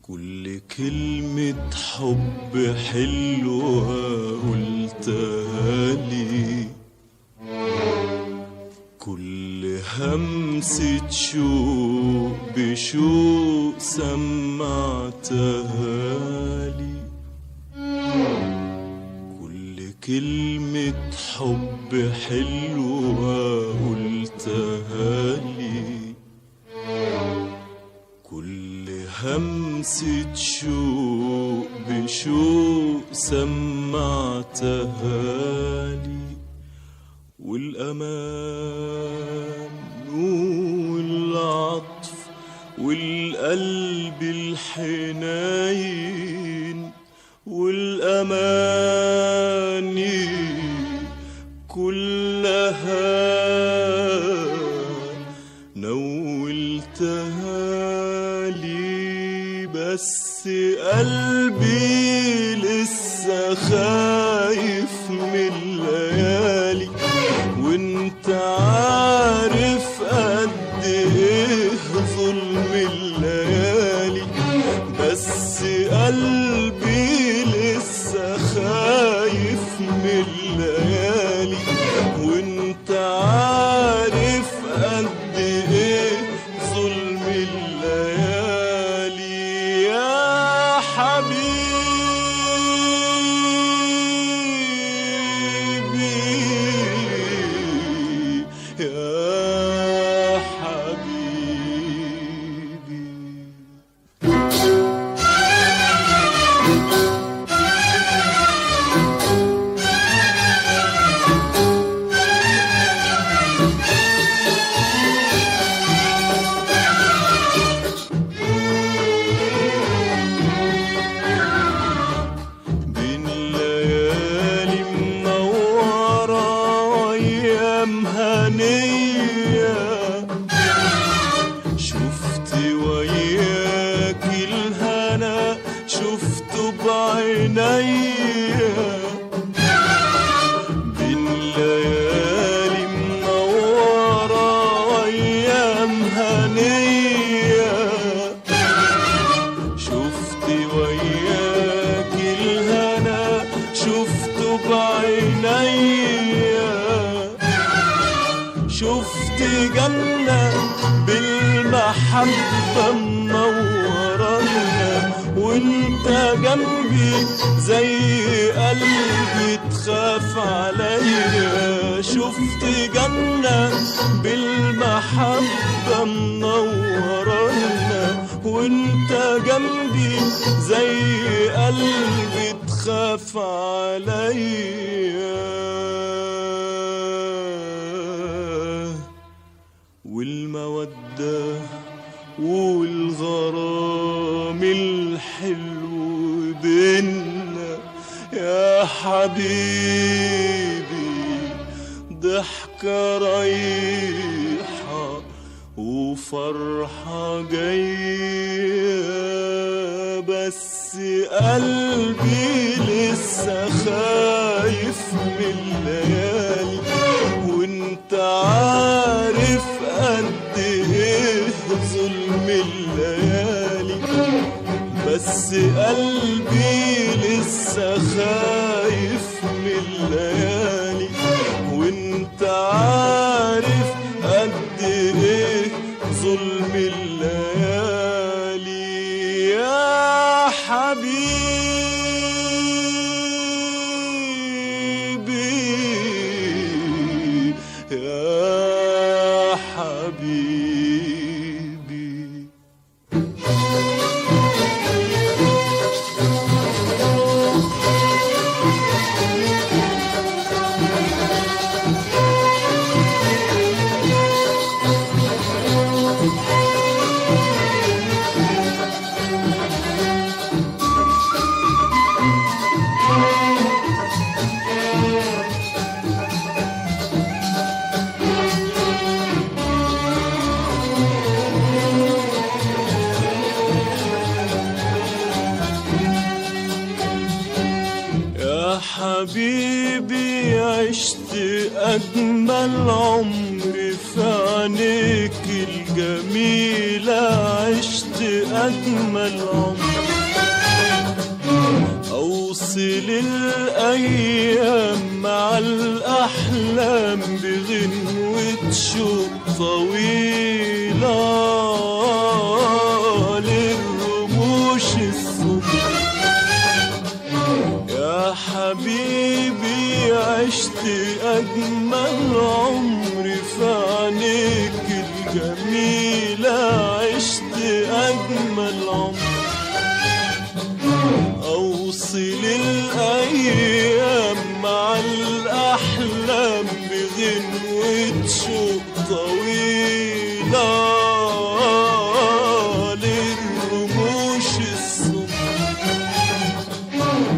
كل كلمة حب حلوة قلتها لي، كل همسة شوق بشوق سمعتها لي، كل كلمة حب حلوة قلتها لي، كل همسة شوق بشوق سمعتها لي، والأمان والعطف والقلب الحنين والأماني كلها نولتها لي، بس قلبي لسه خايف من الليالي، وانت عارف قد ايه ظلم الليالي، بس قلبي لسه خايف من الليالي، وانت عارف قد ايه ظلم الليالي يا حبيبي يا حبيبي. بين ليالي منورة وأيام هنية، شفت وياك الهنا شفته بعينيا، بين ليالي منورة وأيام هنية، شفت وياك الهنا شفته بعينيا، شفت جنة بالمحبة منورنا، وانت جنبي زي قلبي تخاف عليا، شفت جنة بالمحبة منورنا، وانت جنبي زي قلبي تخاف عليا، والمودة والغرام الحلو بينا يا حبيبي، ضحكة رايحة وفرحة جاية، بس قلبي لسه خايف من الليالي، وانت عارف قد ايه ظلم الليالي، بس قلبي لسه خايف من الليالي، وانت عارف قد ايه ظلم الليالي يا حبيبي يا حبيبي. حبيبي عشت أجمل عمر في عينيك الجميلة، عشت عشت أجمل عمر. أوصل الأيام مع الأحلام بغنوة شوق طويلة للرموش الصبح. يا حبيبي عشت أجمل عمري في عينيك الجميلة، عشت أجمل عمر. أوصل الأيام مع الأحلام بغنوة شوق طويلة للرموش الصبح.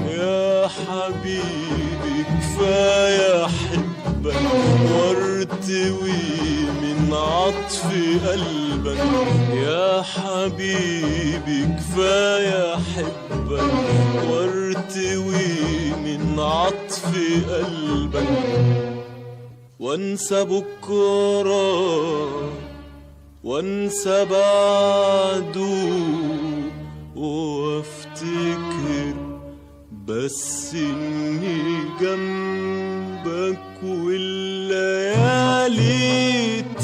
يا حبيبي كفاية أحبك وارتوي من عطف قلبك. يا حبيبي كفاية أحبك وارتوي من عطف قلبك. وانسى بكرة وانسى بعده وافتكر بس اني جنبك. والليالي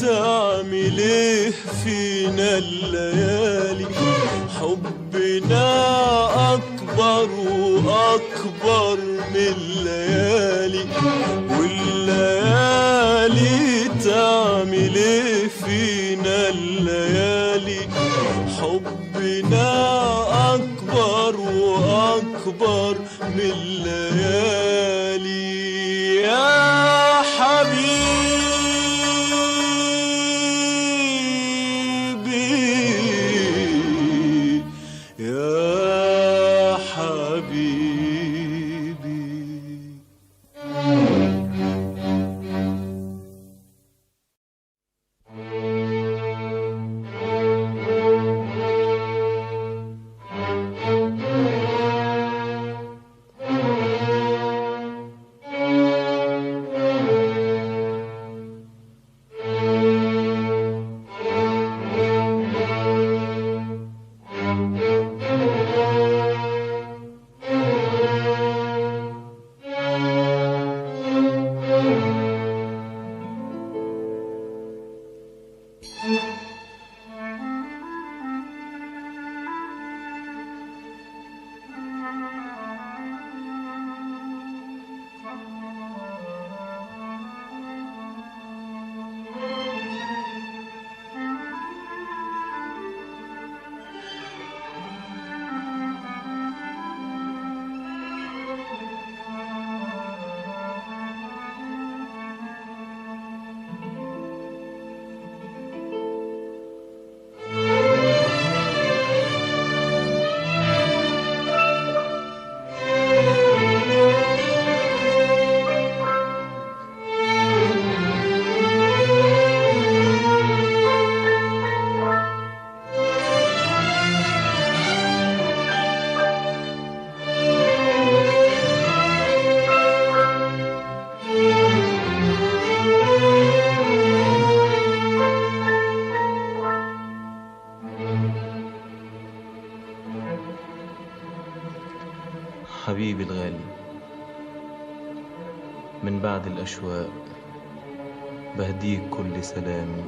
تعمل ايه فينا الليالي، حبنا اكبر واكبر من الليالي. والليالي تعمل ايه فينا الليالي، حبنا اكبر واكبر من الليالي. يا حبيبي يا حبيبي. حبيبي الغالي، من بعد الأشواق بهديك كل سلامي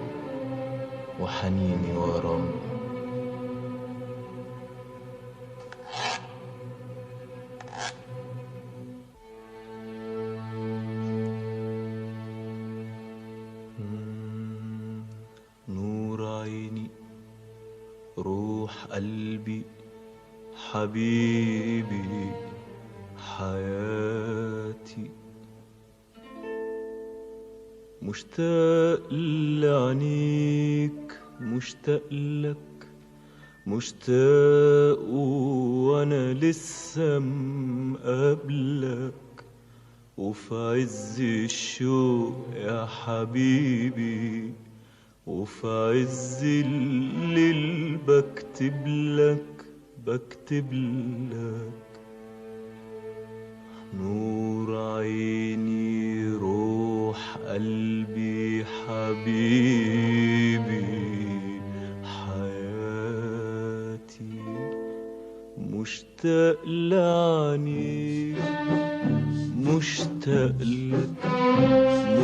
وحنيني وغرامي. نور عيني روح قلبي حبيبي حياتي، مشتاق لعينيك مشتاق لك مشتاق وانا لسه مقابلك، وفي عز الشوق يا حبيبي وفي عز الليل بكتب لك نور عيني روح قلبي حبيبي حياتي. مشتاق لعينيك، مشتاق لك،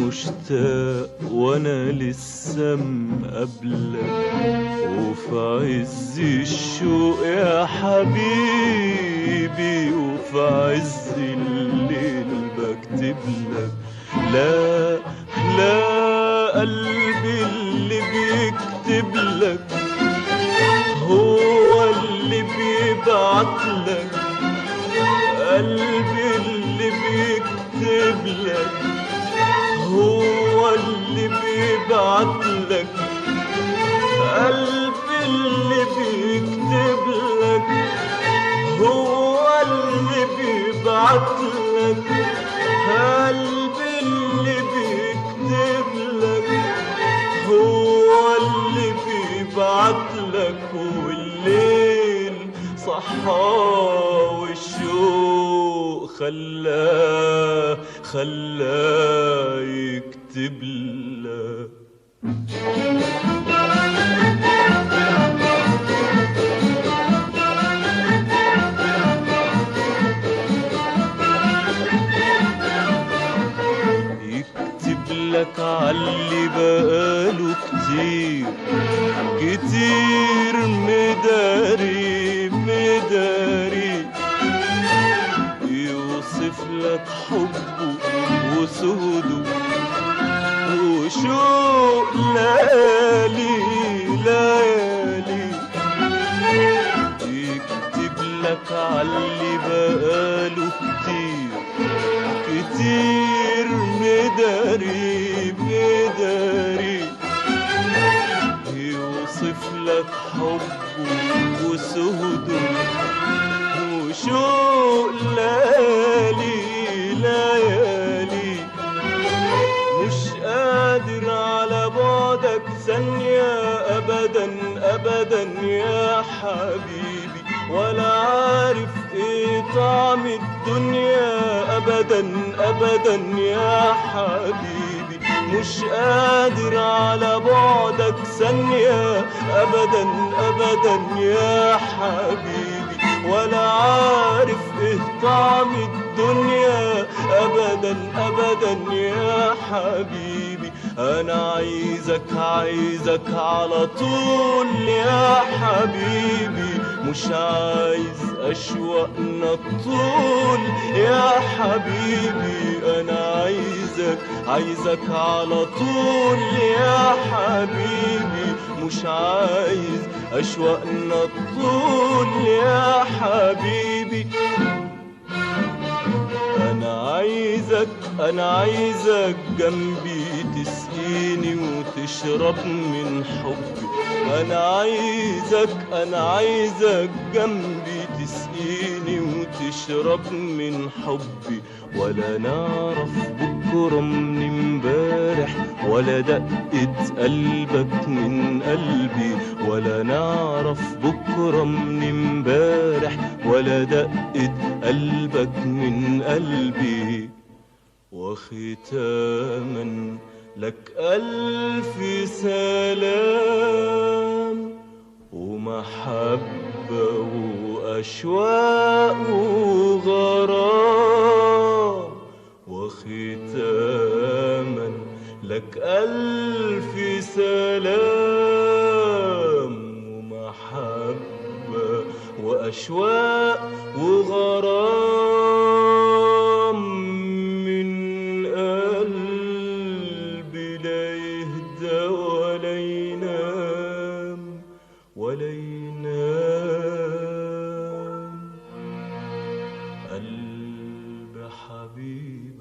مشتاق وانا لسه مقابلك، وفي عز الشوق يا حبيبي، وفي عز الليل بكتب لك. لا لا قلبي اللي بيكتب لك هو اللي بيبعت لك، قلبي اللي بيكتب لك هو اللي بيبعت لك، قلبي اللي بيكتب لك هو اللي بيبعت لك، قلبي اللي بيكتب لك هو اللي بيبعت لك. والليل صحى والشوق خلاه يكتب لك. يكتب لك عاللي بقاله كتير كتير مداري مداري، يوصف لك حبه وسهده وشوق ليالي ليالي، يكتب لك عاللي بقاله كتير كتير مداري مداري، يوصف لك حبه وسهده وشوق ليالي ليالي، مش قادر على بعدك ثانية أبدا أبدا يا حبيبي، ولا عارف ايه طعم الدنيا أبدا أبدا يا حبيبي، مش قادر على بعدك ثانية أبدا أبدا يا حبيبي، ولا عارف ايه طعم الدنيا أبدا أبدا يا حبيبي. أنا عايزك عايزك على طول يا حبيبي، مش عايز أشواقنا الطول يا حبيبي، أنا عايزك عايزك على طول يا حبيبي، مش عايز أشواقنا الطول يا حبيبي. أنا عايزك جنبي تسقيني وتشرب من حبي، أنا عايزك جنبي تسقيني وتشرب من حبي، ولا نعرف بكرة من امبارح ولا دقة قلبك من قلبي، ولا نعرف بكرة من امبارح ولا دقة قلبك من قلبي. وختاما لك ألف سلام ومحبة وأشواق وغرام، وختاما لك ألف سلام ومحبة وأشواق وغرام، من قلبي لا يهدى ولا ينام ولا ينام قلب حبيبك.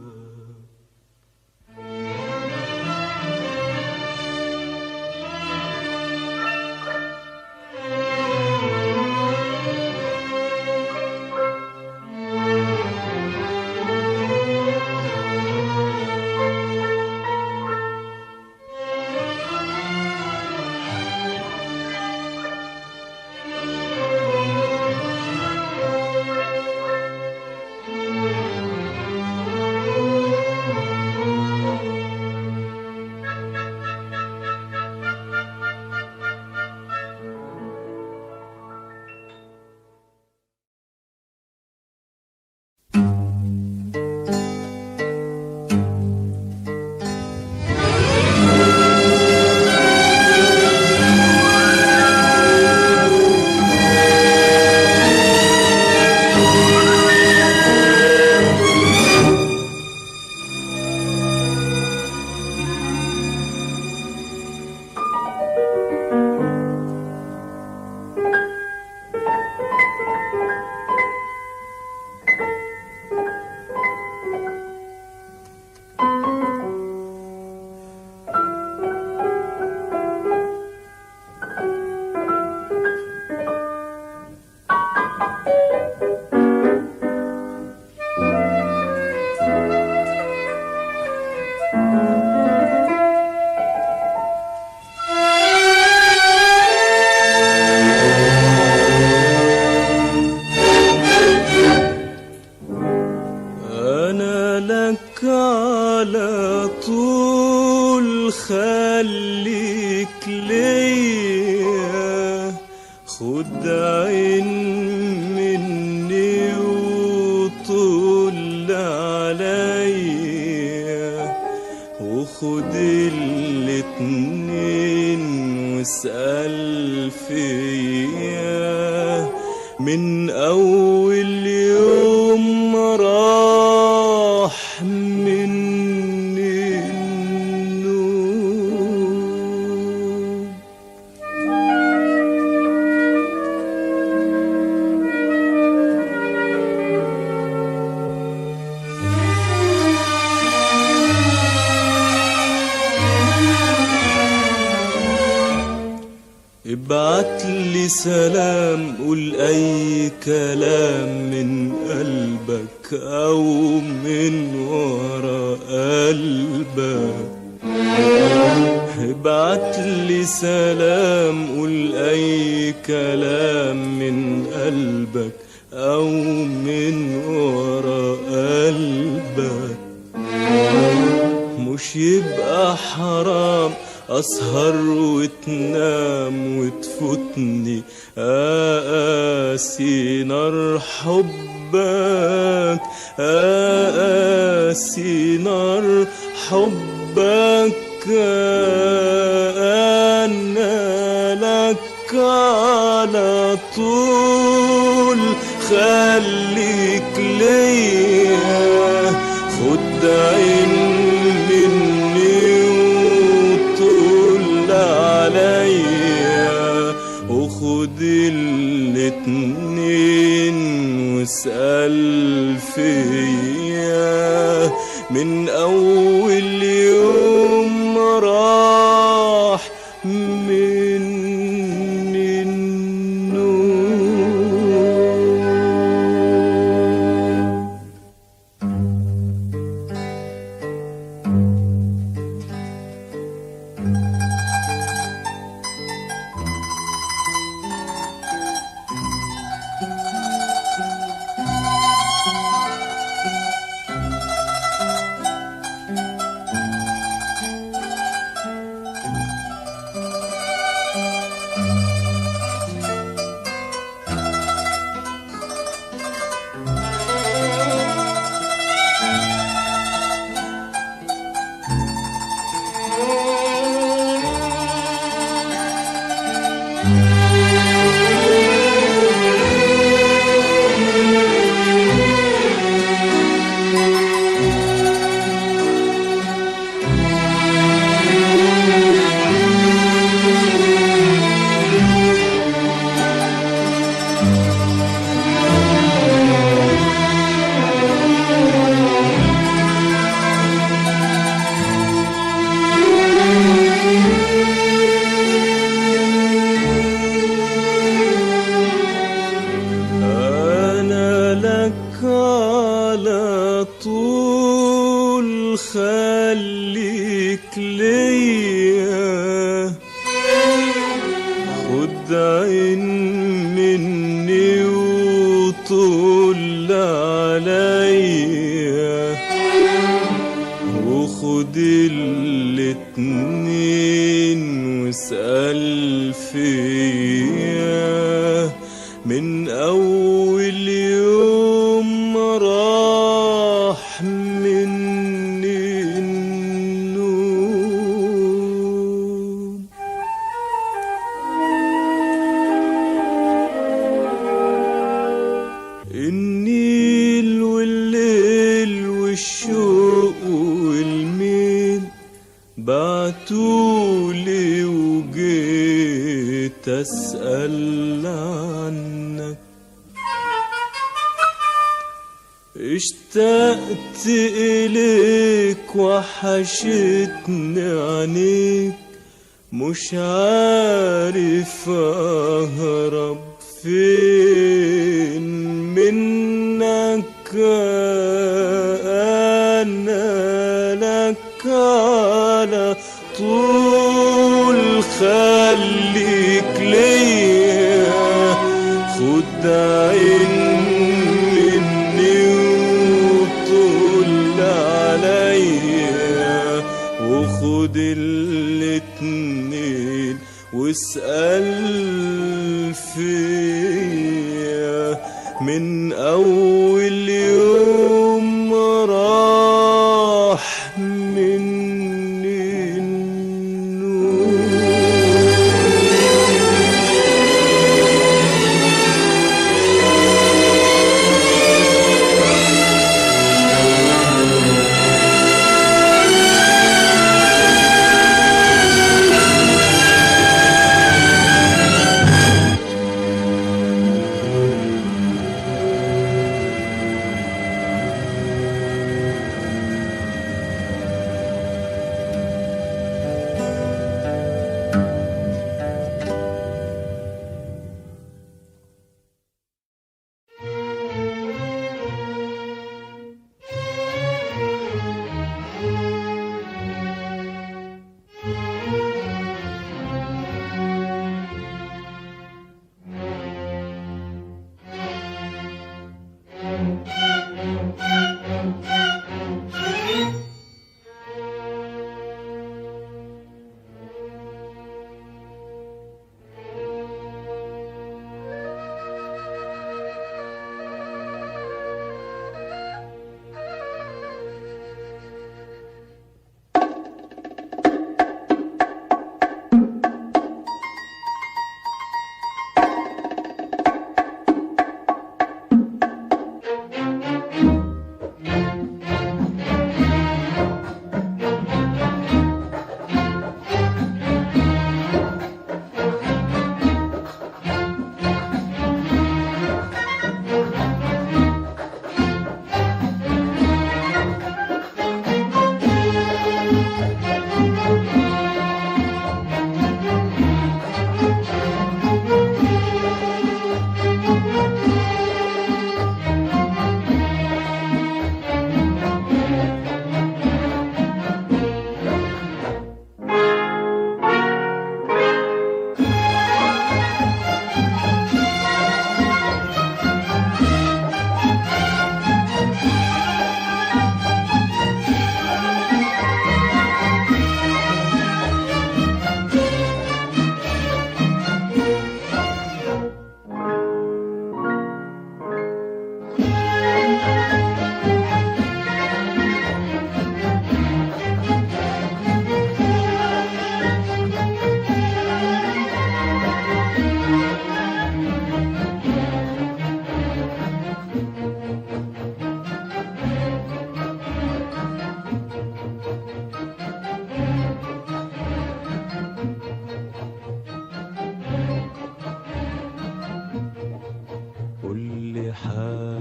من أول يوم راح مني النوم. ابعت لي سلام، قول اي كلام من قلبك او من ورا قلبك. ابعت لي سلام، قول اي كلام من قلبك او من ورا قلبك. مش يبقى حرام أسهر وتنام وتفوتني أقاسي نار حبك، أقاسي نار حبك. أنا لك على طول، خليك ليا، خد عين مني وطول عليا، وخد الاتنين واسأل فيا. من أول يوم راح مني النوم. على طول خليك ليا، خد عين مني وطول عليا، وخد الاتنين واسأل فيا. من أول يوم راح مني النوم. النيل والليل والشوق والميل بعتولي وجيت أسأل عنك، اشتقت إليك وحشتني عينيك، مش عارف أهرب فين منك. أنا لك على طول خليك ليا، خد عين مني وطول عليا، وخد الاتنين واسأل فيا. من أول يوم راح مني النوم.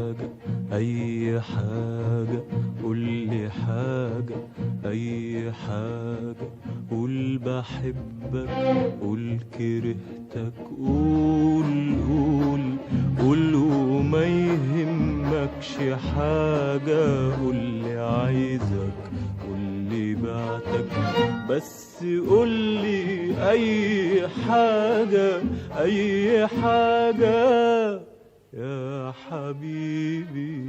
حاجة أي حاجة قولي حاجة أي حاجة قول بحبك قول كرهتك قول قول قول وما يهمكش حاجة قولي عايزك قولي بعتك بس قولي أي حاجة أي حاجة يا حبيبي.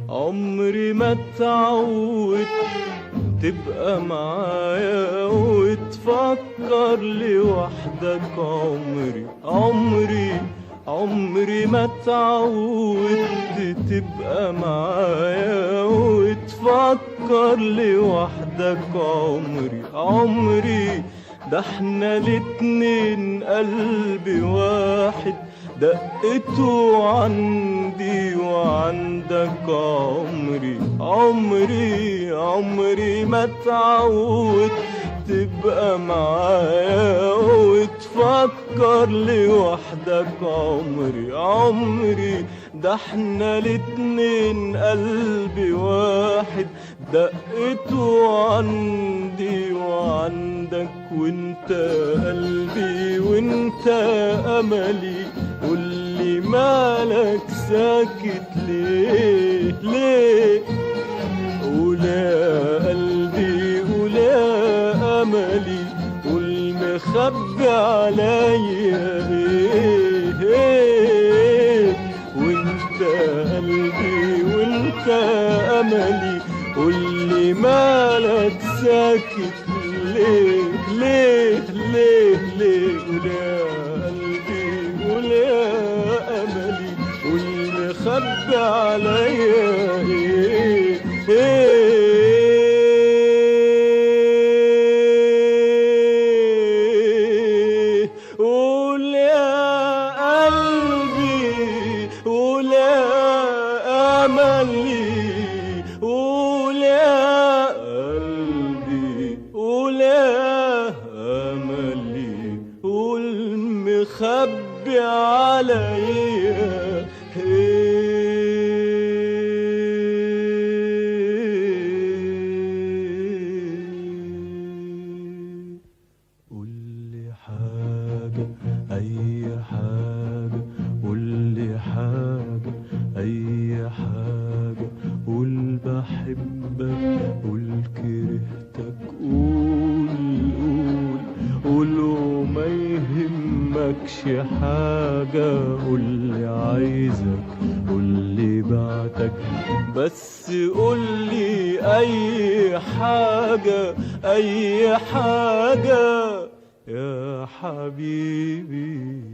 عمري ما اتعودت تبقى معايا وتفكر لوحدك عمري ما اتعودت تبقى معايا وتفكر لوحدك عمري ده احنا الاتنين قلب واحد دقته عندي وعندك عمري ما اتعودت تبقى معايا وتفكر لوحدك عمري ده احنا الاتنين قلب واحد دقته عندي وعندك وانت قلبي وانت املي قولي مالك ساكت ليه قول يا قلبي قول يا املي قول مخبي عليا ايه وانت قلبي وانت املي قولي مالك ساكت ليه قول يا قلبي قول يا املي قول مخبي عليا ايه قول يا قلبي قول يا املي قول يا قلبي قول يا املي قول مخبي عليا قولي حاجة أي حاجة قولي حاجة أي حاجة قول بحبك قول كرهتك قول وما يهمكش حاجة قولي عايزك قولي بعتك بس قولي أي حاجة أي حاجة يا حبيبي.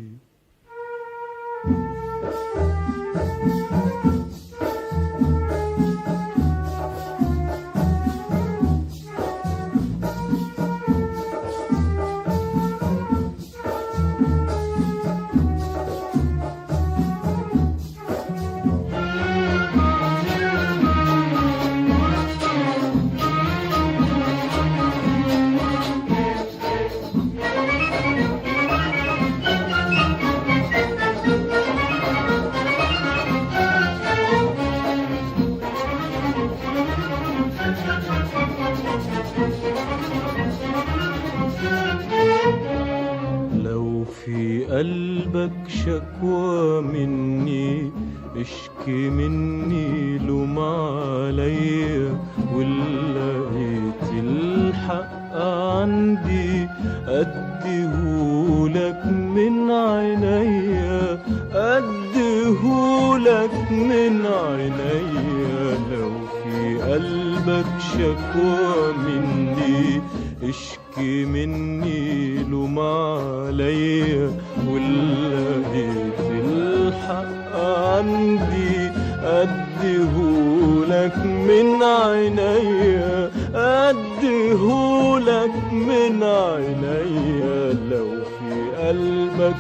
لو في قلبك شكوى مني اشكي مني لوم عليا ولقيت الحق عندي اديهولك من عينيا اديهولك من عينيا. لو في قلبك شكوى مني اشكي مني لوم عليا ولقيت الحق عندي اديهولك من عينيا أديهولك من عينيا. لو في قلبك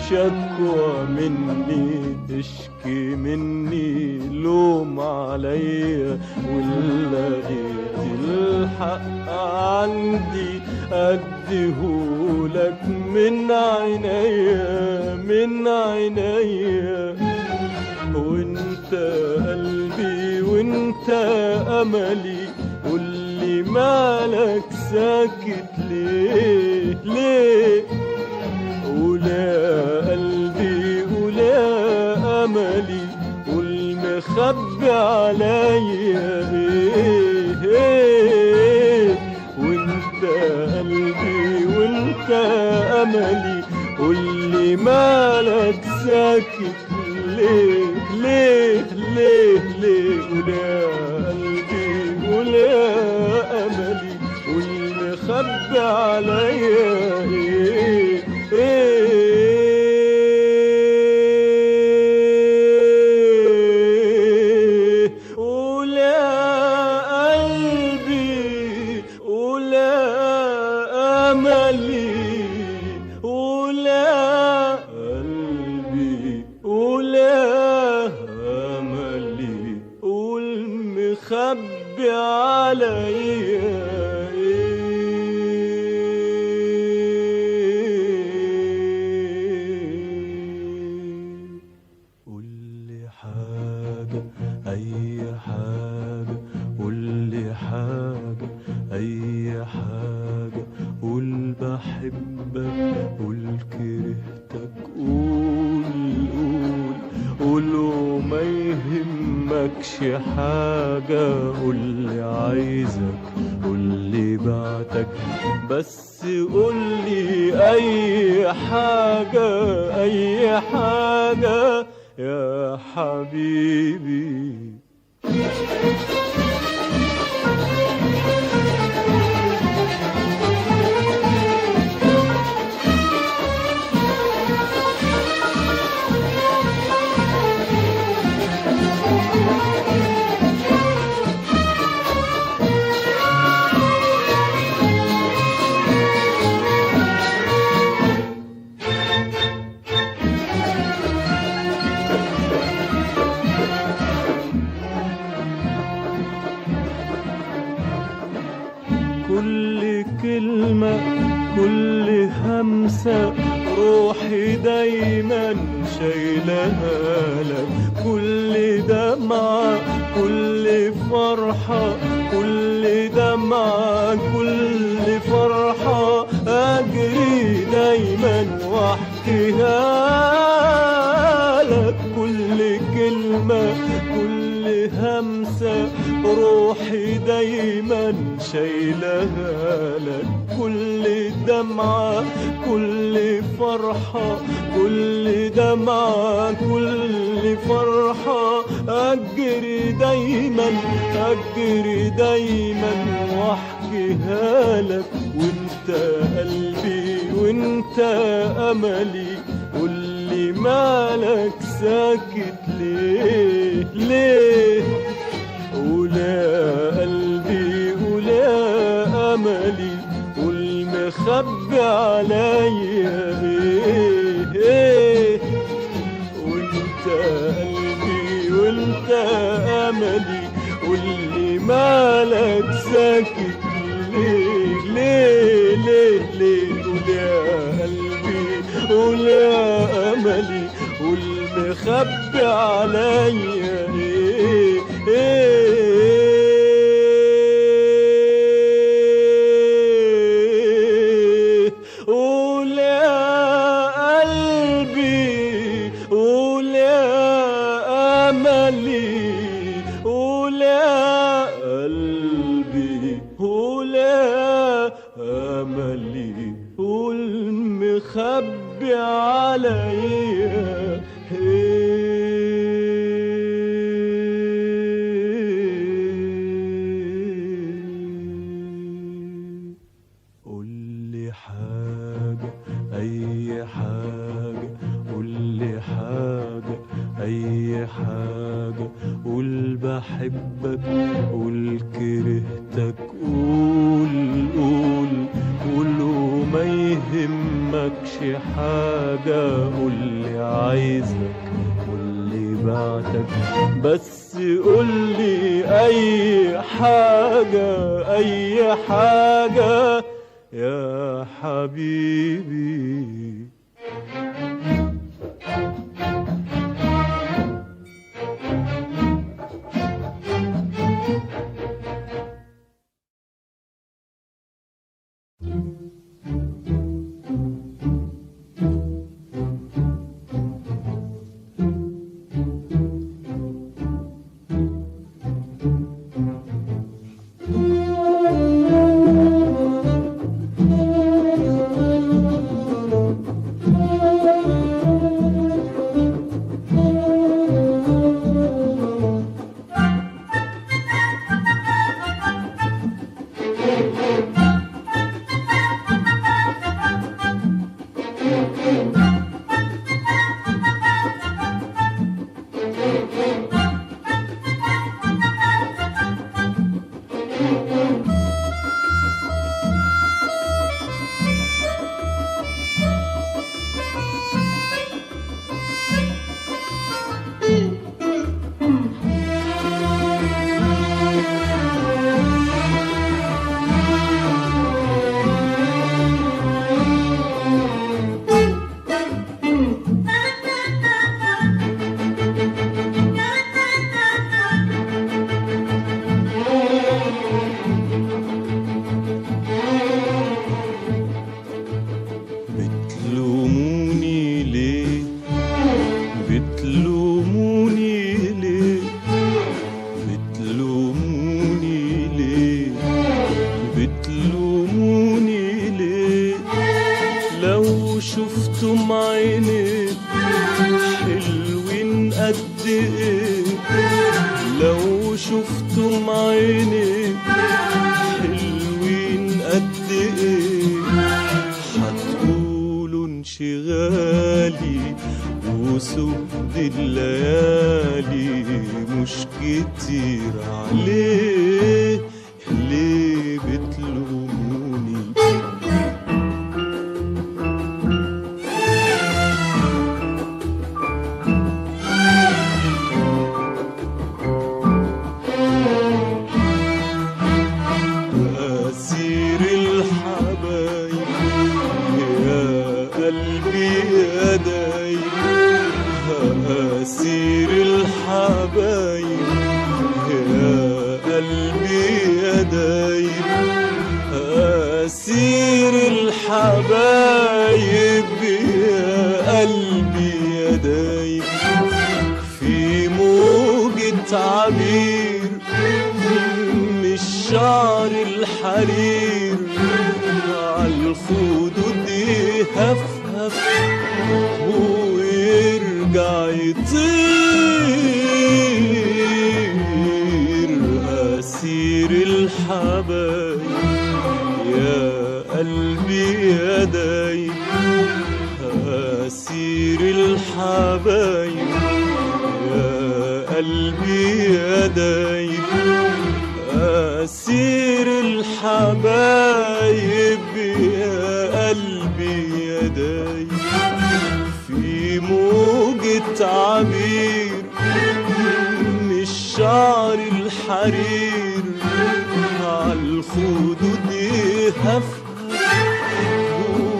شكوى مني اشكي مني لوم عليا، ولقيت الحق عندي أديهولك من عينيا من عينيا. وانت قلبي وانت أملي، قولي مالك ساكت ليه ليه؟ ولا قلبي ولا أملي، والمخبي عليا ايه ايه؟ وانت قلبي وانت أملي، قولي مالك ساكت ليه ليه ليه ليه؟ ولا قلبي ولا أملي، والمخبي عليا ايه ايه؟ ولا قلبي ولا أملي، ولا قلبي ولا أملي، والمخبي عليا أي حاجة، قولي حاجة أي حاجة، قول بحبك، قول كرهتك، قول قول قول وما يهمكش حاجة. قولي عايزك، قولي بعتك، بس قولي أي حاجة أي حاجة يا حبيبي. كل كلمة كل همسة روحي دايما شايلها لك، كل دمعة كل فرحة كل دمعة كل فرحة أجري دايما واحكيها لك. كل كلمة كل همسة روحي دايما شايلها لك، كل دمعة كل فرحة كل دمعة كل فرحة أجري دايما أجري دايما واحكيها لك. وانت قلبي وانت أملي، قولي مالك ساكت ليه ليه؟ ولا قلبي ولا أملي، والمخبي عليا ايه ايه؟ وانت قلبي وانت أملي، قولي مالك ساكت ليه ليه ليه ليه؟ ولا قلبي ولا أملي، والمخبي عليا ايه ايه؟ ولا قلبي ولا أملي، ولا قلبي ولا أملي، والمخبي عليا قولي حاجة أي حاجة، قولي حاجة أي حاجة، قول بحبك، قول كرهتك، ما يهمكش حاجة قولي عايزك قولي بعتك بس قولي أي حاجة أي حاجة يا حبيبي. بتلوموني ليه بتلوموني ليه بتلوموني ليه بتلوموني ليه لو شفتم عيني حلوين قد ايه لو شفتم عيني حلوين قد ايه هتقولوا انشغالي وسود الليالي مش كتير عليه ليه بتلوموني. أسير الحبايب يا قلبي يا دايب أسير الحبايب يا قلبي يا دايب أسير الحبايب يا قلبي يا دايب في موجة عبير مش شعر الحرير عالخدود يهفهف ويرجع يطير أسير الحبايب يا قلبي يا دايب أسير الحبايب يا قلبي يا دايب أسير الحبايب يا قلبي يا دايب في موجة عبير مش شعر الحرير عالخدود يهفهف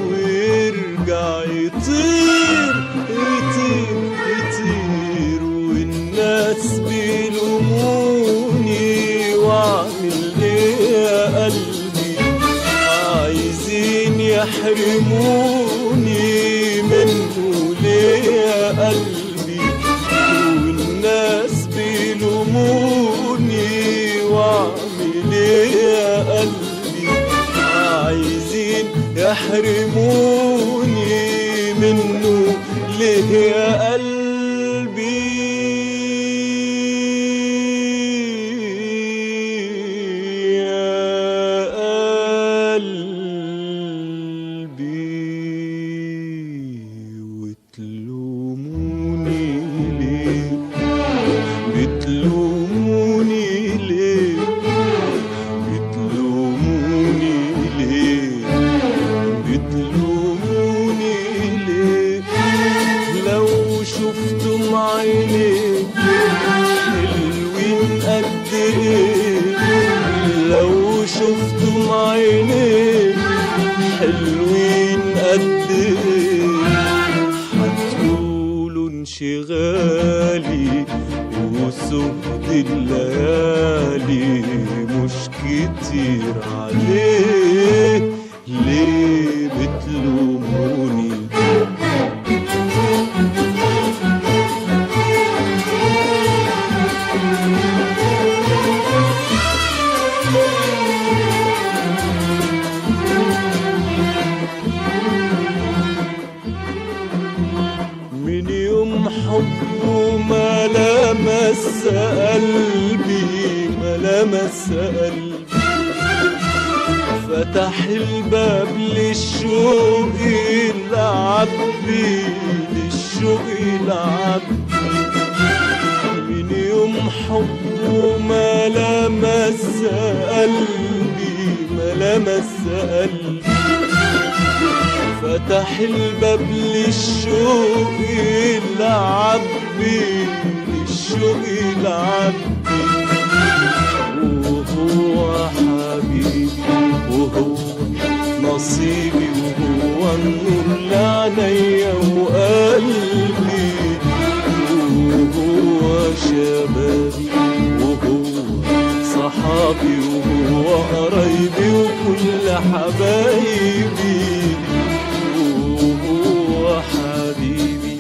ويرجع يطير يطير يطير والناس بيلوموني واعمل ايه يا قلبي عايزين يحرموني منه ليه يا قلبي والناس بيلوموني واعمل ايه يا قلبي عايزين يحرموني منه ليه يا قلبي بتلوموني ليه بتلوموني ليه؟ لو شفتم عينيك حلوين قد ايه، لو شفتم عينيك حلوين قد ايه، هتقولوا انشغالي وسهد الليالي مش كتير عليه، ليه بتلوموني؟ من يوم حبه ما لمس قلبي، ما لمس قلبي، فتح الباب للشوق العبي، للشوق العبي. من يوم حبه ما لمس قلبي، ما لمس قلبي، فتح الباب للشوق العبي، للشوق العبي. وهو حبيبي وهو نصيبي وهو النور لعينيا وقلبي، وهو شبابي وهو صحابي وهو قرايبي وكل حبايبي، وهو حبيبي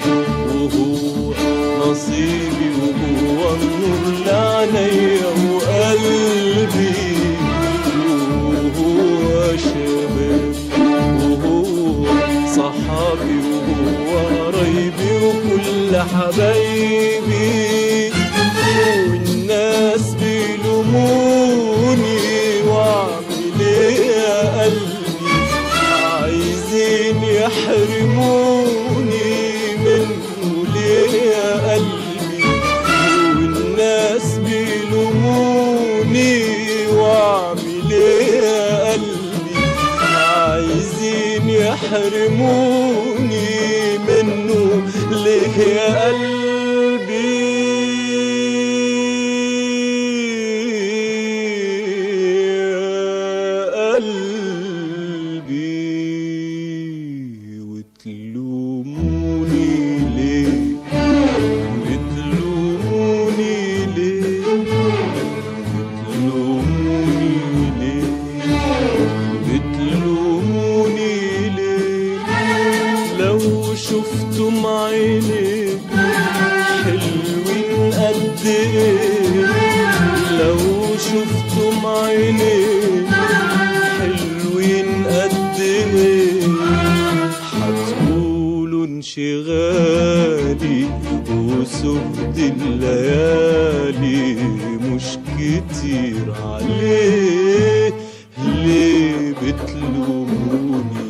وهو نصيبي وهو النور لعينيا وقلبي، وهو شبابي وهو صحابي وهو قرايبي وكل حبايبي. والناس بيلوموني واعمل ايه يا قلبي، عايزين يحرموني منه ليه يا قلبي. والناس بيلوموني واعمل ايه يا قلبي، عايزين يحرموني منه ليه يا قلبي. وتلوموني ليه، بتلوموني ليه، بتلوموني ليه، بتلوموني ليه؟ لو شفتم عينيك حلوين قد ايه، لو شفتم عينيك حلوين قد ايه، هتقولوا انشغالي وسهد الليالي مش كتير عليه، ليه بتلوموني؟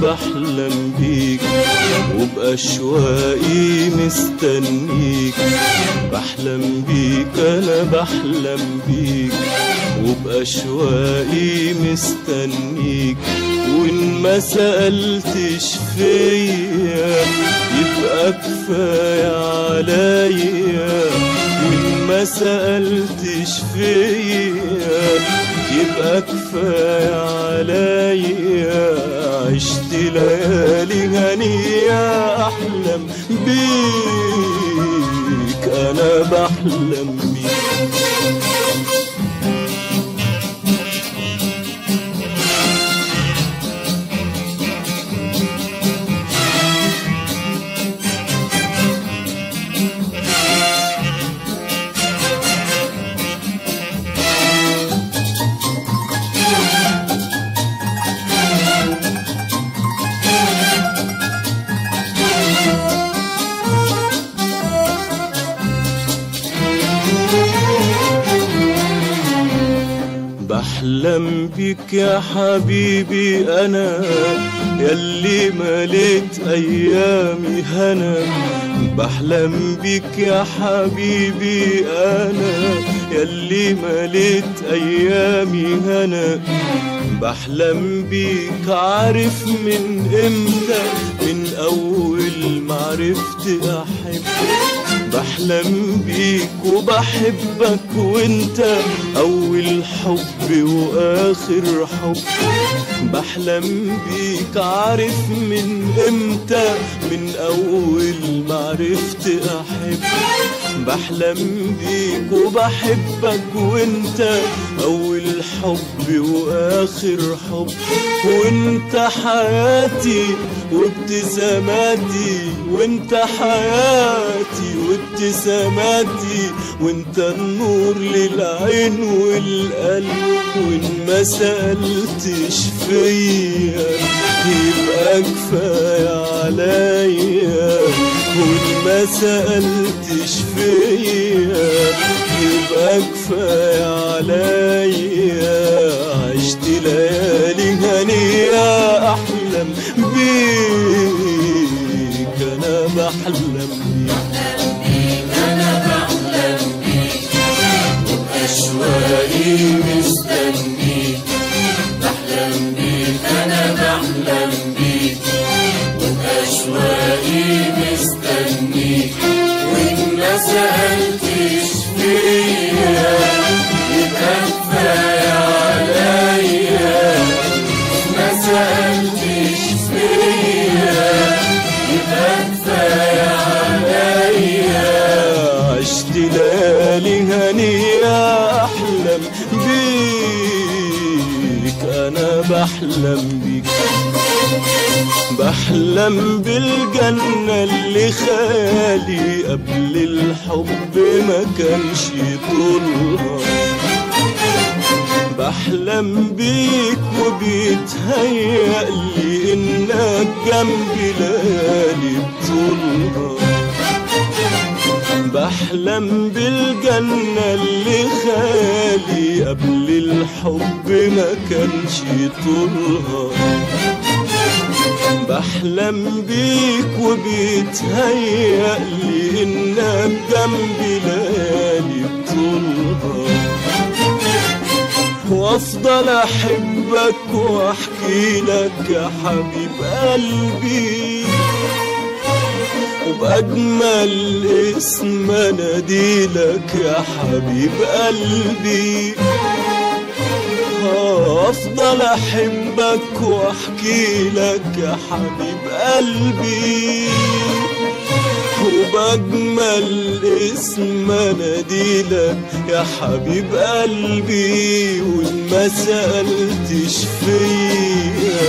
بحلم بيك وبأشواقي مستنيك. بحلم بيك أنا بحلم بيك وبأشواقي مستنيك. وإن ما سألتش فيا يبقى كفاية عليا. وإن ما سألتش فيا يبقى كفاية عليا. عشت ليالي هنية أحلم بيك أنا بحلم بيك. بحلم بيك يا حبيبي أنا ياللي مليت أيامي هنا. بحلم بيك يا حبيبي أنا ياللي مليت أيامي هنا. بحلم بيك عارف من إمتى، من أول ما عرفت أحب. بحلم بيك وبحبك وانت أول حب وآخر حب. بحلم بيك عارف من امتى، من أول ما عرفت أحب. بحلم بيك وبحبك وانت أول حب وآخر حب. وانت حياتي وابتساماتي، وانت حياتي وابتساماتي، وانت النور للعين والقلب. وان ما سألتش فيا يبقى كفاية عليا. وان ما سألتش فيا يبقى كفاية عليا. عشت ليالي هنية أحلم بيك أنا بحلم بيك. أنا بحلم بيك وبأشواقي مستنيك. بحلم بيك أنا بحلم بيك وبأشواقي مستنيك. وإن ما سألتش فيا يبقى كفاية عليا. ما سألتش فيا يبقى كفاية عليا. عشت ليالي هنية أحلم بيك أنا بحلم بيك. بحلم بالجنة اللي خيالي قبل الحب ما كانش طولها. بحلم بيك وبيتهيألي إنك جنبي ليالي بطولها. بحلم بالجنة اللي خيالي قبل الحب ما كانش طولها. بحلم بيك وبيتهيألي إنك جنبي ليالي بطولها. وافضل احبك واحكي لك يا حبيب قلبي. وبأجمل اسم اناديلك يا حبيب قلبي. افضل احبك واحكي لك يا حبيب قلبي. وبأجمل اسم اناديلك يا حبيب قلبي. وإن ما سألتش فيا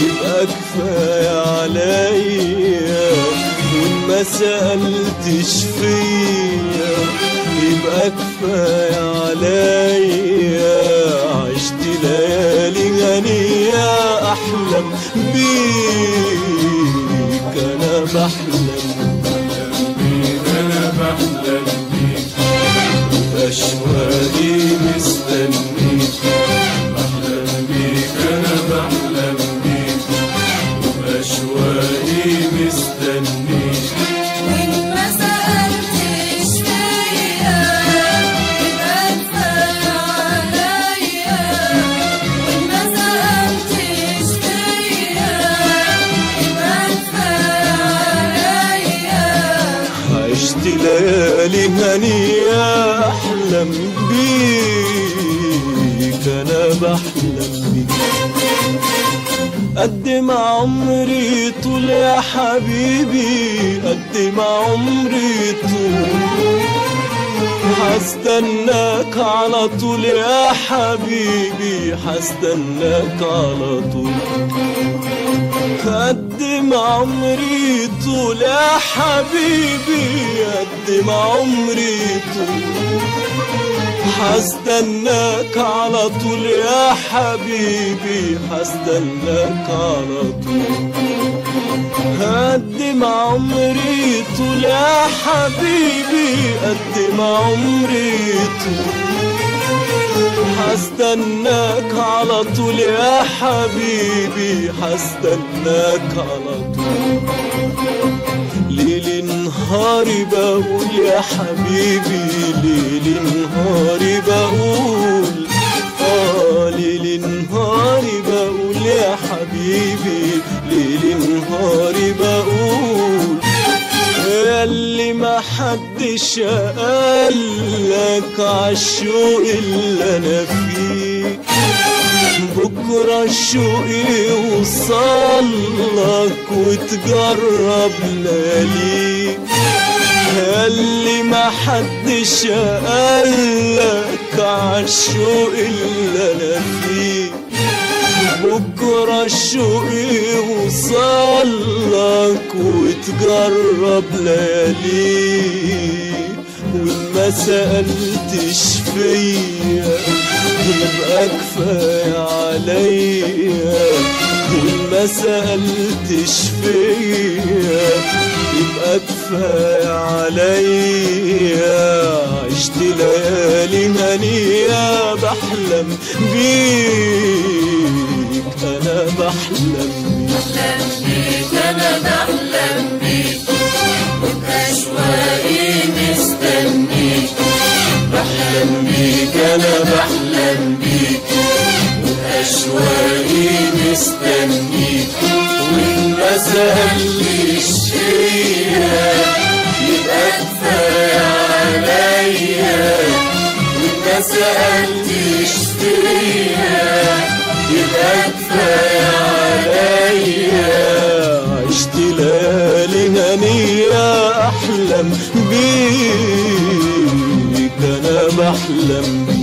يبقى كفاية عليا. وإن ما سألتش فيا يبقى كفاية عليا. عشت ليالي هنية أحلم بيك أنا بحلم. أنا بحلم بيك وبأشواقي مستنيك. بحلم بيك أنا بحلم بيك وبأشواقي مستنيك. هنية أحلم بيك، أنا بحلم بيك. قد ما عمري طول يا حبيبي، قد ما عمري طول، حستناك على طول يا حبيبي، حستناك على طول. قد ما عمري طول يا حبيبي، قد ما عمري طول، حستناك على طول يا حبيبي، حستناك على طول. قد ما عمري طول يا حبيبي، قد ما عمري طول، حستناك على طول يا حبيبي، حستناك على طول. ليل نهاري بقول يا حبيبي، ليل نهاري بقول، ليل نهاري بقول يا حبيبي، ليل نهاري بقول. ياللي ما حدش قالك عالشوق اللي انا فيه، بكرة الشوق يوصلك وتجرب لياليك. ياللي ما حدش قالك عالشوق اللي انا فيه، بكرة الشوق يوصلك وتجرب لياليك. وإن ما سألتش فيا يبقى كفاية عليا، وإن ما سألتش فيا يبقى كفاية عليا. عشت ليالي هنية بحلم بيك، أنا بحلم بيك، أنا بحلم بيك، وبأشواقي مستنيك. بحلم بيك، أنا بحلم بيك، وبأشواقي مستنيك. وإن ما سألتش فيا يبقى كفاية عليا، وإن ما سألتش فيا يبقى كفاية عليا. عشت ليالي هنية أحلم بيك، أنا بحلم بيك.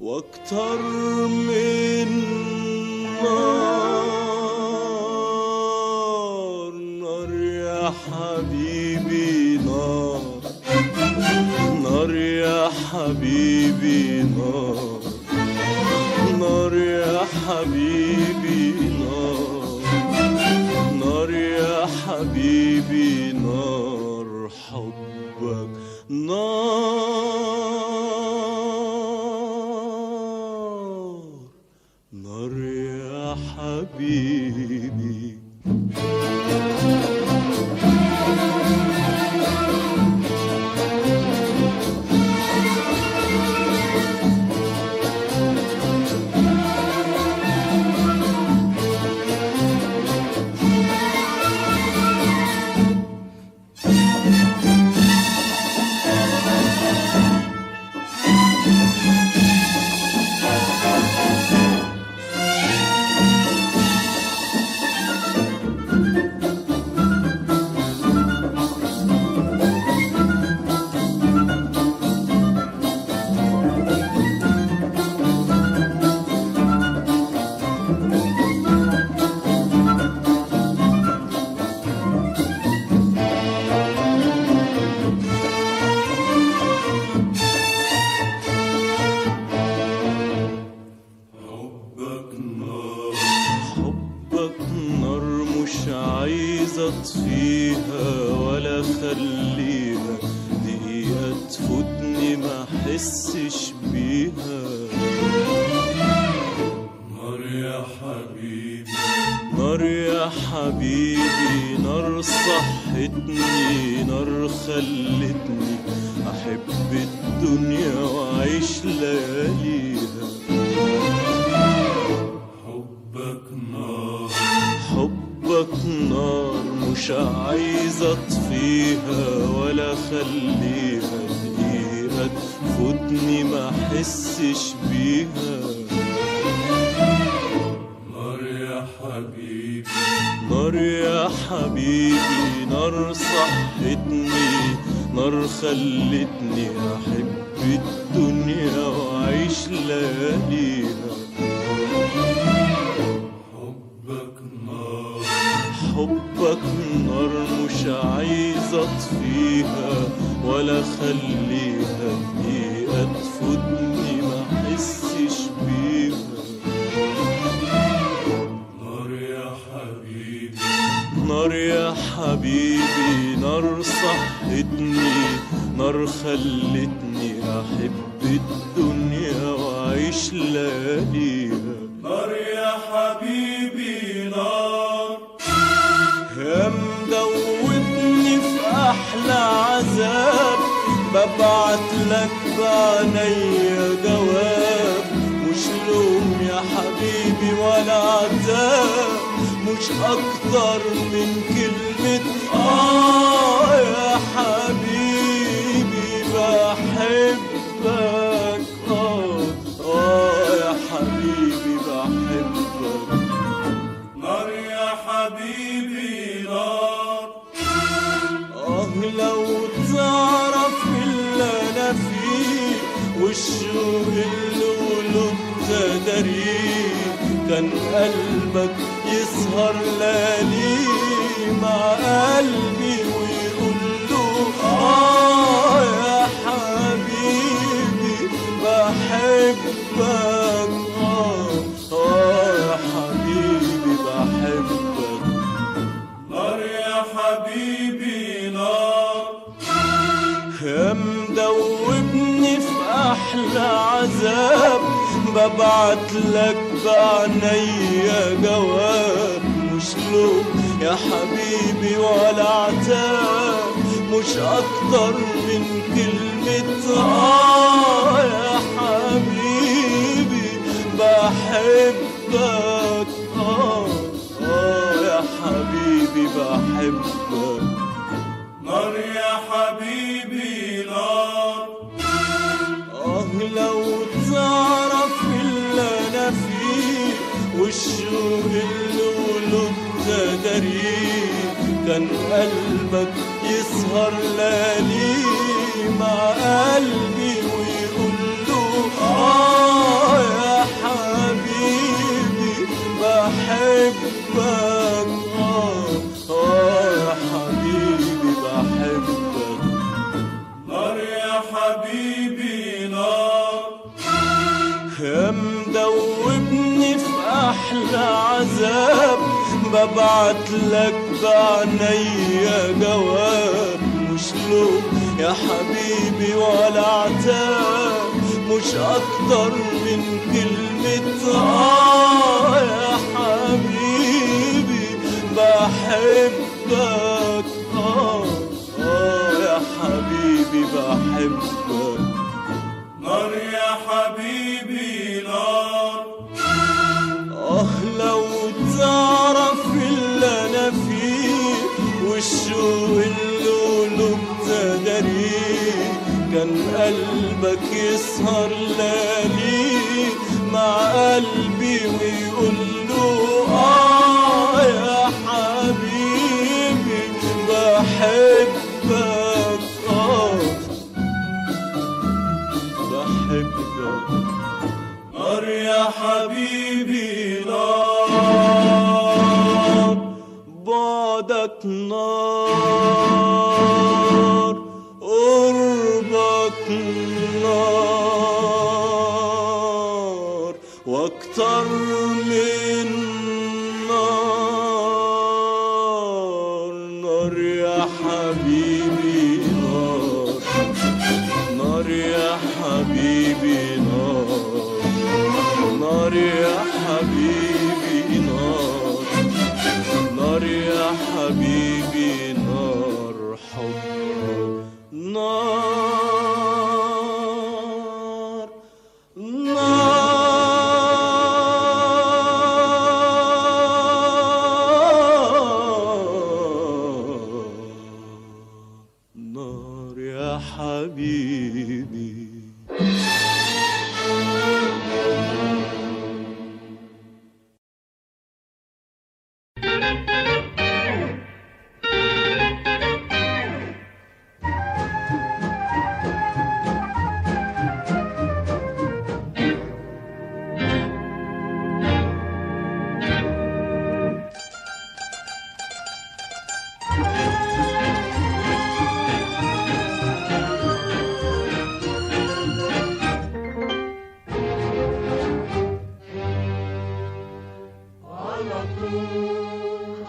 واكتر من نار. نار يا حبيبي نار، نار يا حبيبي نار، نار يا حبيبي نار، نار يا حبيبي نار. حبك نار، نار يا حبيبي. اطفيها ولا خليها دقيقة تفوتني ما احسش بيها. نار يا حبيبي نار يا حبيبي، نار صحتني، نار خلتني احب الدنيا واعيش لياليها. حبك نار حبك نار مش عايز اطفيها ولا خليها دقيقة تفوتني ما احسش بيها. نار يا حبيبي نار يا حبيبي، نار صحتني، نار خلتني احب الدنيا واعيش لياليها. حبك نار حبك نار مش عايز اطفيها ولا خليها دقيقة تفوتني ما احسش بيها. نار يا حبيبي نار يا حبيبي، نار صحتني، نار خلتني احب الدنيا واعيش لياليها. نار يا حبيبي نار يا مدوبني في احلى عذاب، ببعت لك بعينيا جواب، مش لوم يا حبيبي ولا عتاب، مش اكتر من كلمة يا حبيبي بحبك. يا حبيبي بحبك. نار يا حبيبي نار لو تعرف اللي انا فيه والشوق اللي ولد تدريه، كان قلبك يسهر ليالي مع قلبي ويقول له يا حبيبي بحبك. يا حبيبي بحبك. نار يا حبيبي نار يا مدوبني في احلى عذاب، ببعت لك بعينيا جواب، مش لوم يا حبيبي ولا عتاب، مش اكتر من كلمة يا حبيبي بحبك. يا حبيبي بحبك. نار يا حبيبي نار لو تعرف اللي انا فيه والشوق اللي ولد تدريه، كان قلبك يسهر ليالي مع قلبي ويقول له يا حبيبي بحبك. يا حبيبي بحبك. نار يا حبيبي نار يا مدوبني في احلى عذاب، ببعت لك بعينيا جواب، مش لوم يا حبيبي ولا عتاب، مش اكتر من كلمة يا حبيبي بحبك. يا حبيبي بحبك. نار يا حبيبي نار لو تعرف اللي انا فيه والشوق اللي ولد تدريه، كان قلبك يسهر ليالي مع قلبي ويقول له يا حبيبي بحبك. بحبك. نار يا حبيبي نار بعدك نار، قربك نار، واكتر من نار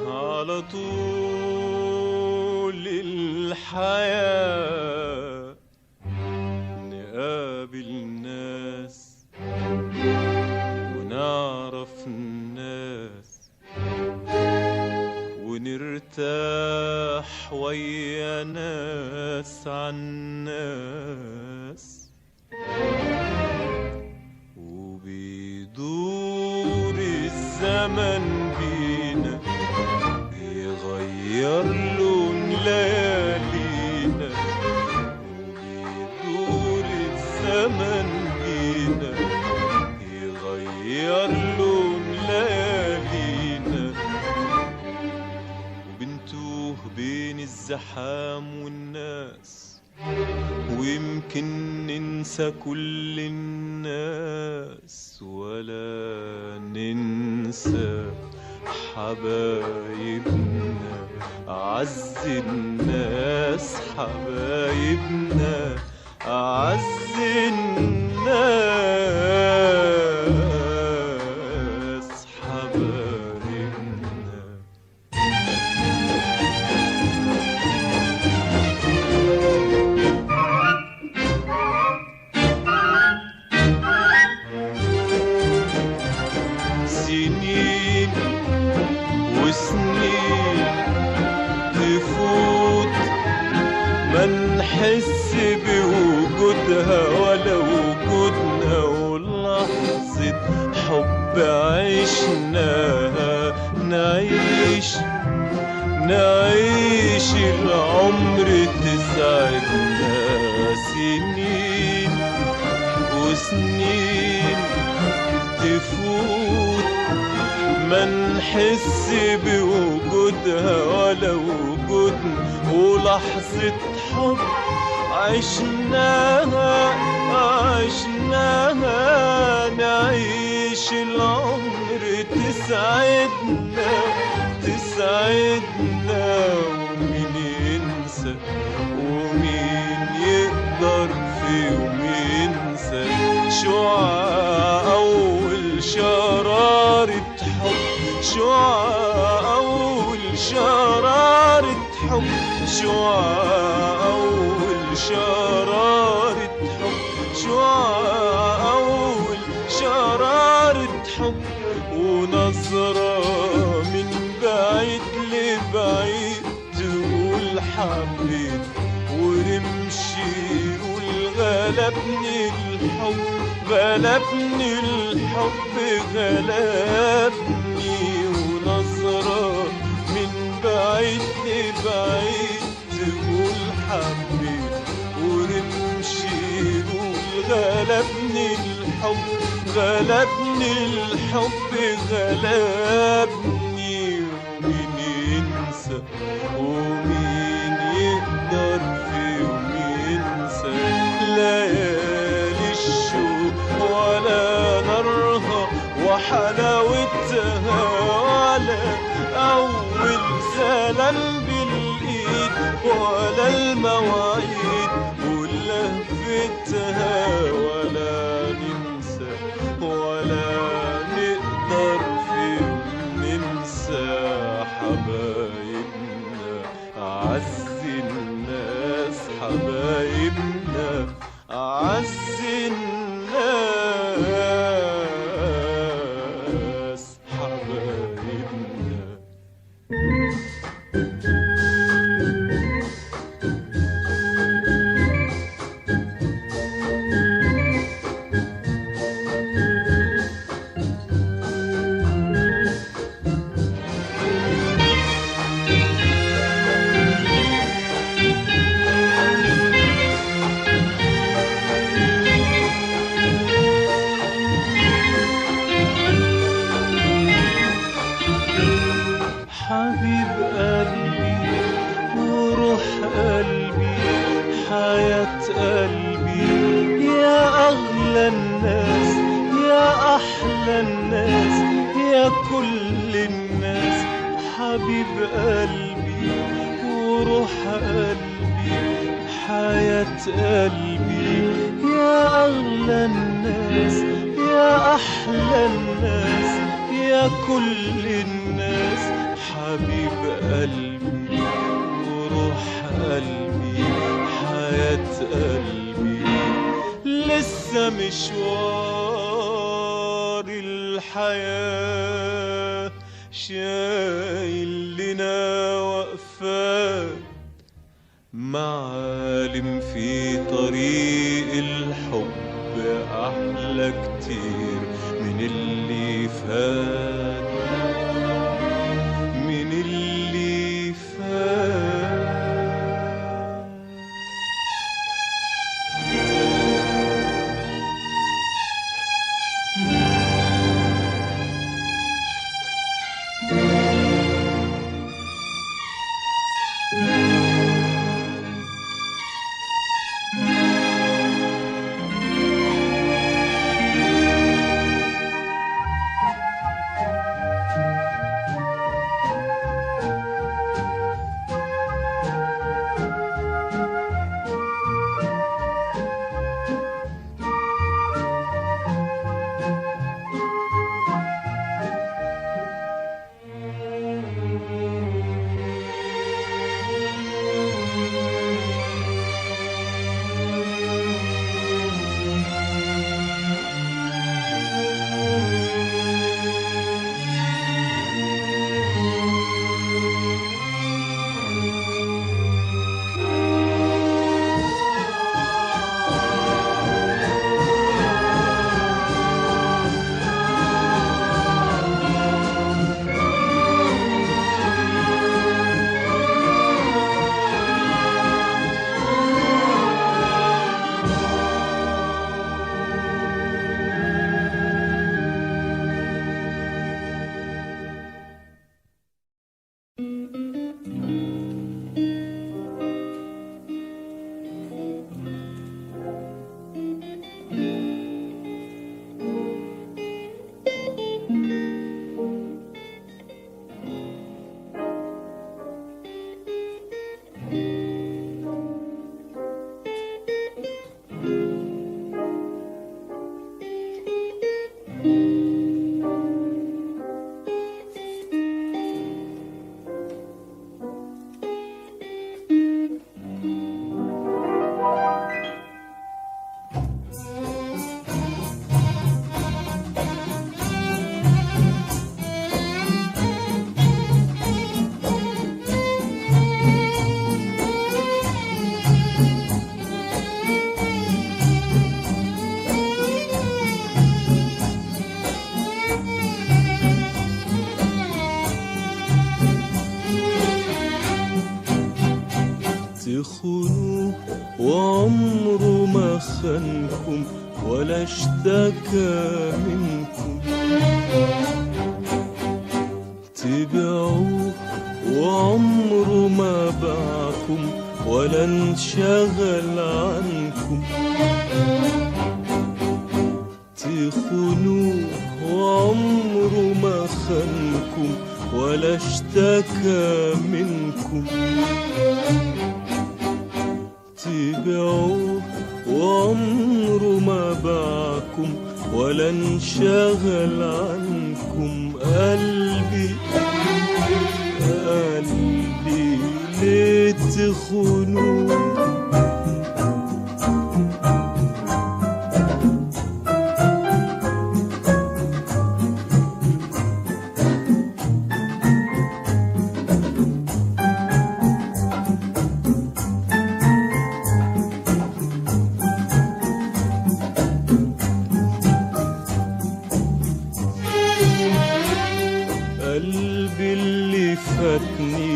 على طول الحياة نقابل ناس ونعرف الناس ونرتاح ويا ناس عن ناس وبيدور الزمن بينا يغير لون ليالينا وبيدور الزمن بينا يغير لون ليالينا وبنتوه بين الزحام والناس ويمكن ننسى كل الناس ولا ننسى حبايبنا أعز الناس حبايبنا أعز الناس حبايبنا سنين وسنين تفوت ما نحس بوجودها ولا وجودنا ولحظة حب عشناها نعيش العمر تسعدنا سنين وسنين تفوت ما نحس بوجودها ولا وجودنا ولحظة حب عشناها نعيش العمر تسعدنا ومين ينسى ومين يقدر في يوم ينسى شعاع أول شرارة حب شعاع أول شرارة حب شعاع أول شرارة حب شعاع أول شرارة حب ونظرة من بعيد لبعيد تقول حبيت ورمشي يقول غلبني الحب غلبني ونظرة من بعيد لبعيد تقول حبيت ورمشي يقول غلبني الحب غلبني ومين ينسى ومين يقدر في يوم ينسى ليالي الشوق ولا نارها وحلاوتها ولا أول سلام بالإيد ولا المواعيد ولهفتها ولا ننسى ولا نقدر في يوم ننسى حبايبنا أعز الناس حبايبنا أعز الناس حبايبنا حبيب قلبي وروح قلبي حياة قلبي يا أغلى الناس يا أحلى الناس يا كل الناس حبيب قلبي وروح قلبي حياة قلبي يا أغلى الناس يا أحلى الناس يا كل الناس، حبيب قلبي وروح قلبي حياة قلبي. لسه مشوار الحياة شايل لنا وقفات، معالم في طريق الحب أحلى كتير من اللي فات، من اللي فات. تخونوه وعمره ما خانكم ولا اشتكى منكم، تبيعوه وعمره ما باعكم ولا انشغل عنكم، تخونوه وعمره ما خانكم ولا اشتكى منكم، تبيعوه وعمره ما باعكم ولا انشغل عنكم. قلبي قلبي ليه تخونوه؟ قلبي اللي فاتني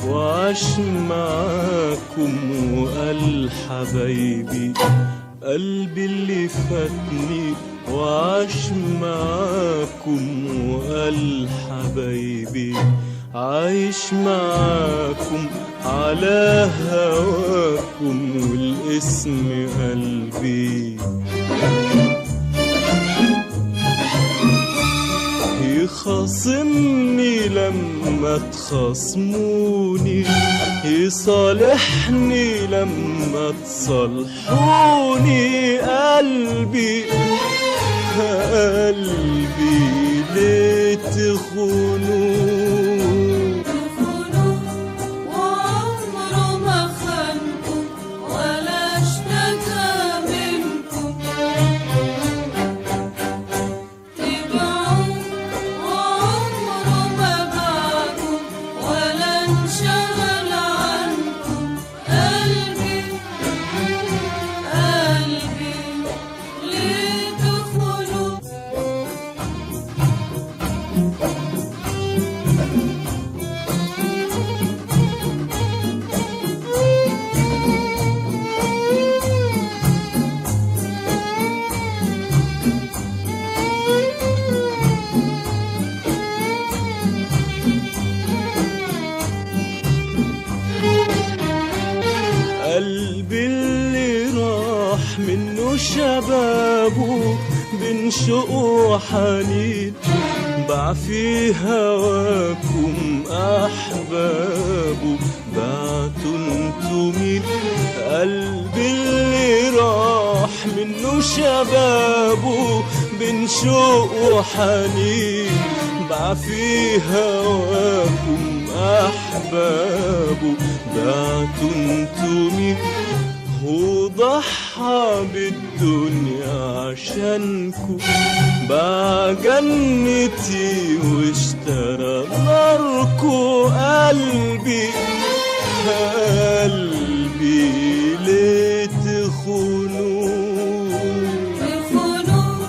وعاش معاكم وقال حبايبي، قلبي اللي فاتني وعاش معاكم وقال حبايبي، عايش معاكم على هواكم والاسم قلبي. يخاصمني لما تخاصموني، يصالحني لما تصالحوني. قلبي قلبي ليه تخونوه تخونوه وعمره ما خانكم ولا اشتكى منكم، تبعوه وعمره ما باعكم ولا انشغل عنكم. قلبي قلبي ليه تخونوه؟ قلبي اللي راح منه شبابه بين شوق وحنين، باع في هواكم أحبابه، بعتوا انتوا مين؟ قلبي اللي راح منه شبابه بين شوق وحنين، باع في هواكم أحبابه، بعتوا انتوا مين؟ هو ضحى بالدنيا عشانكو، باع جنتي واشترى ناركو. قلبي قلبي ليه تخونوه تخونوه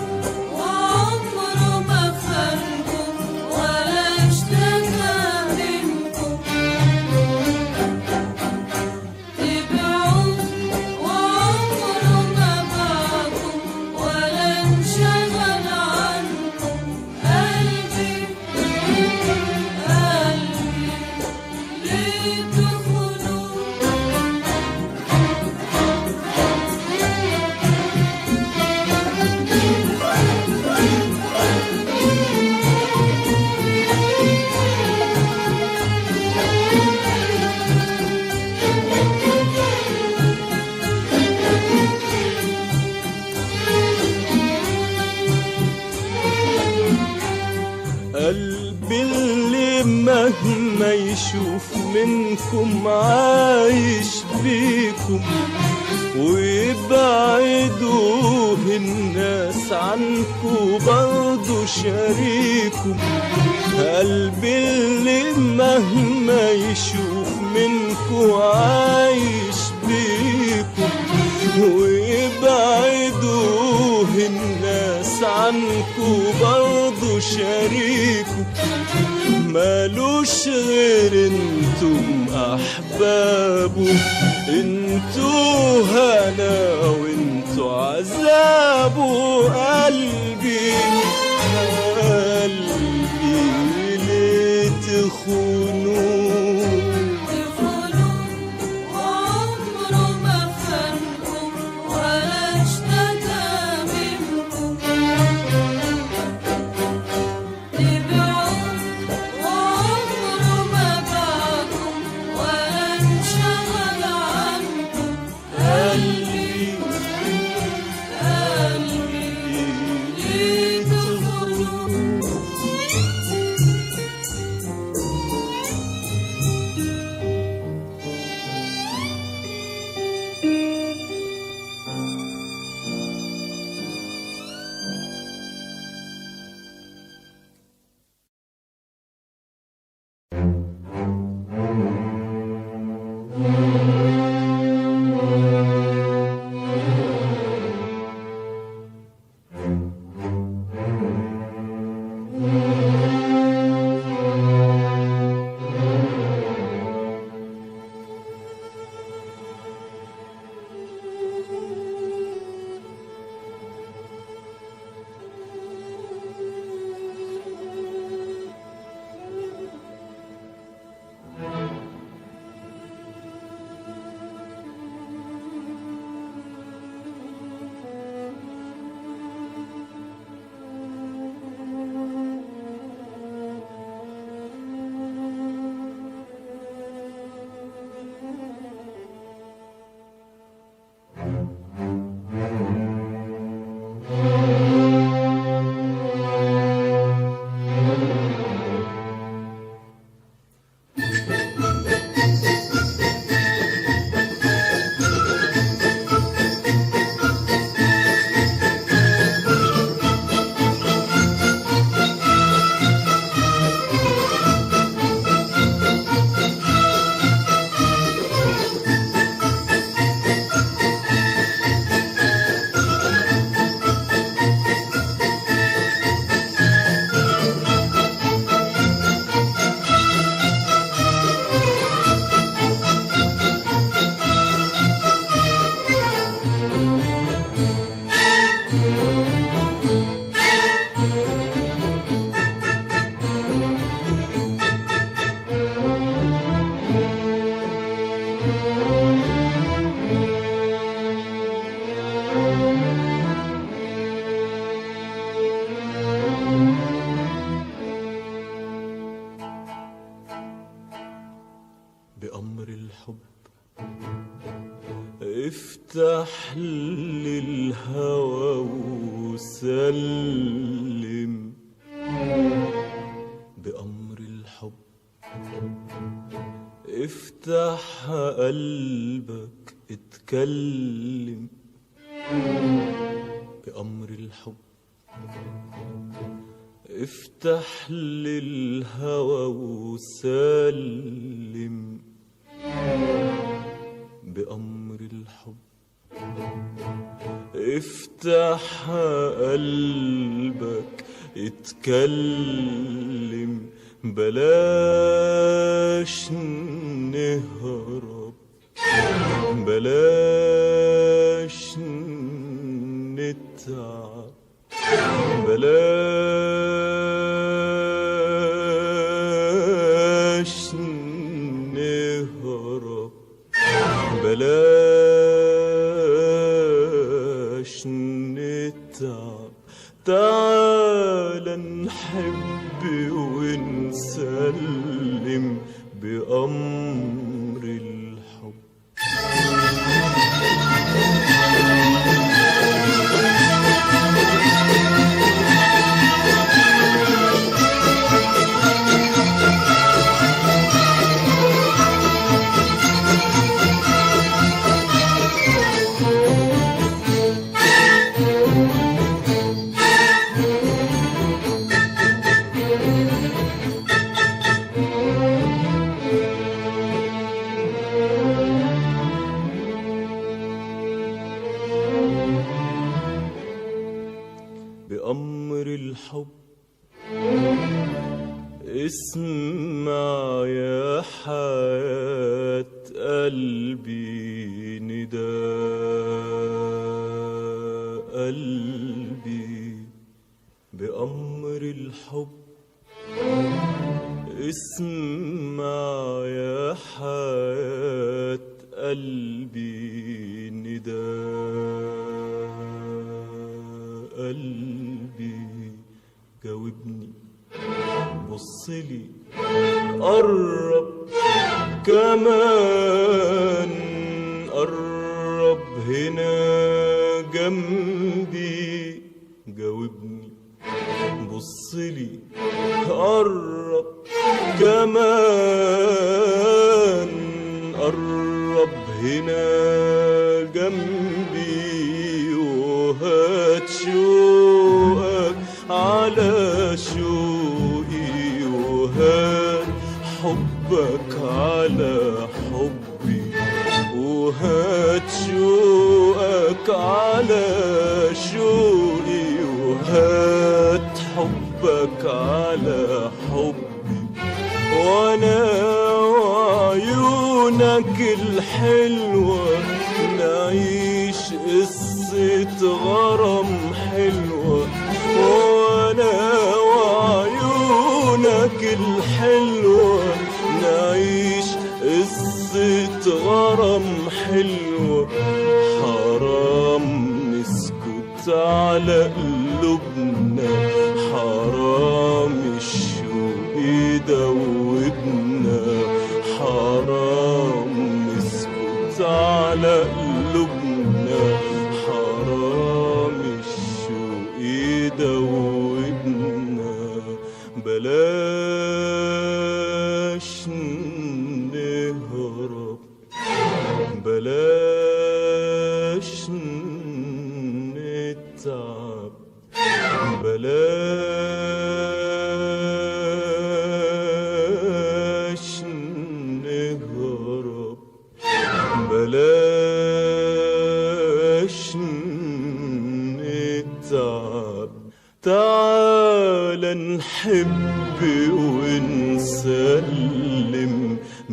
وعمره ما خانكم ولا اشتكى منكم، تبعوه وعمره ما باعكم ولا انشغل عنكم. قلبي قلبي ليه تخونوه؟ قلبي اللي مهما يشوف منكم عايش بيكم، ويبعدوه الناس عنكم برضو شريكم. قلبي اللي مهما يشوف منكم عايش بيكم، ويبعدوه الناس عنكم برضو شريكم. مالوش غير انتم احبابه، انتوا هنا وانتوا عذابه. قلبي قلبي ليه تخونوه تخونوه وعمره ما خانكم ولا اشتكى منكم، تبعوه وعمره ما باعكم ولا انشغل عنكم. قلبي قلبي ليه بأمر الحب افتح للهوى وسلم، بأمر الحب افتح قلبك اتكلم، بأمر الحب افتح للهوى وسلم، بأمر الحب افتح قلبك اتكلم، بلاش نهرب، بلاش نتعب، بلاش نهرب، بلاش نتعب، تعال نحب ونسلم بأمر الحب. بأمر الحب اسمع يا حياة قلبي نداء قلبي، بأمر الحب اسمع يا حياة قلبي نداء قلبي، جاوبني بصلي قرب كمان، قرب هنا جنبي، جاوبني بصلي قرب كمان، قرب هنا جنبي، وهات شوقك على شوقي، وهات حبك على حبي، وهات شوقك على شوقي، وهات حبك على حبي، وانا وعيونك الحلوة نعيش قصة غرام حلوة، وانا وعيونك الحلوة نعيش قصة غرام حلوة، حرام نسكت على قلوبنا، حرام الشوق يدوبنا، حرام نسكت على قلوبنا، حرام الشوق يدوبنا، بلاش نهرب، بلاش نتعب، بلاش نهرب، بلاش نتعب، تعال نحب ونسلم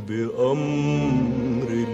بأمر الحب.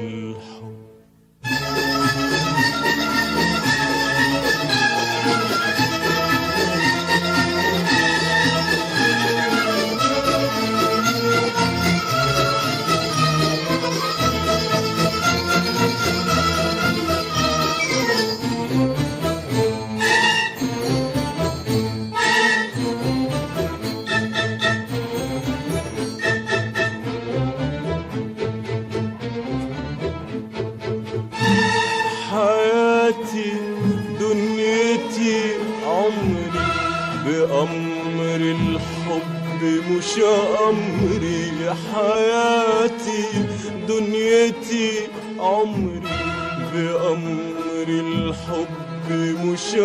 أمري حياتي دنيتي عمري بأمر الحب مش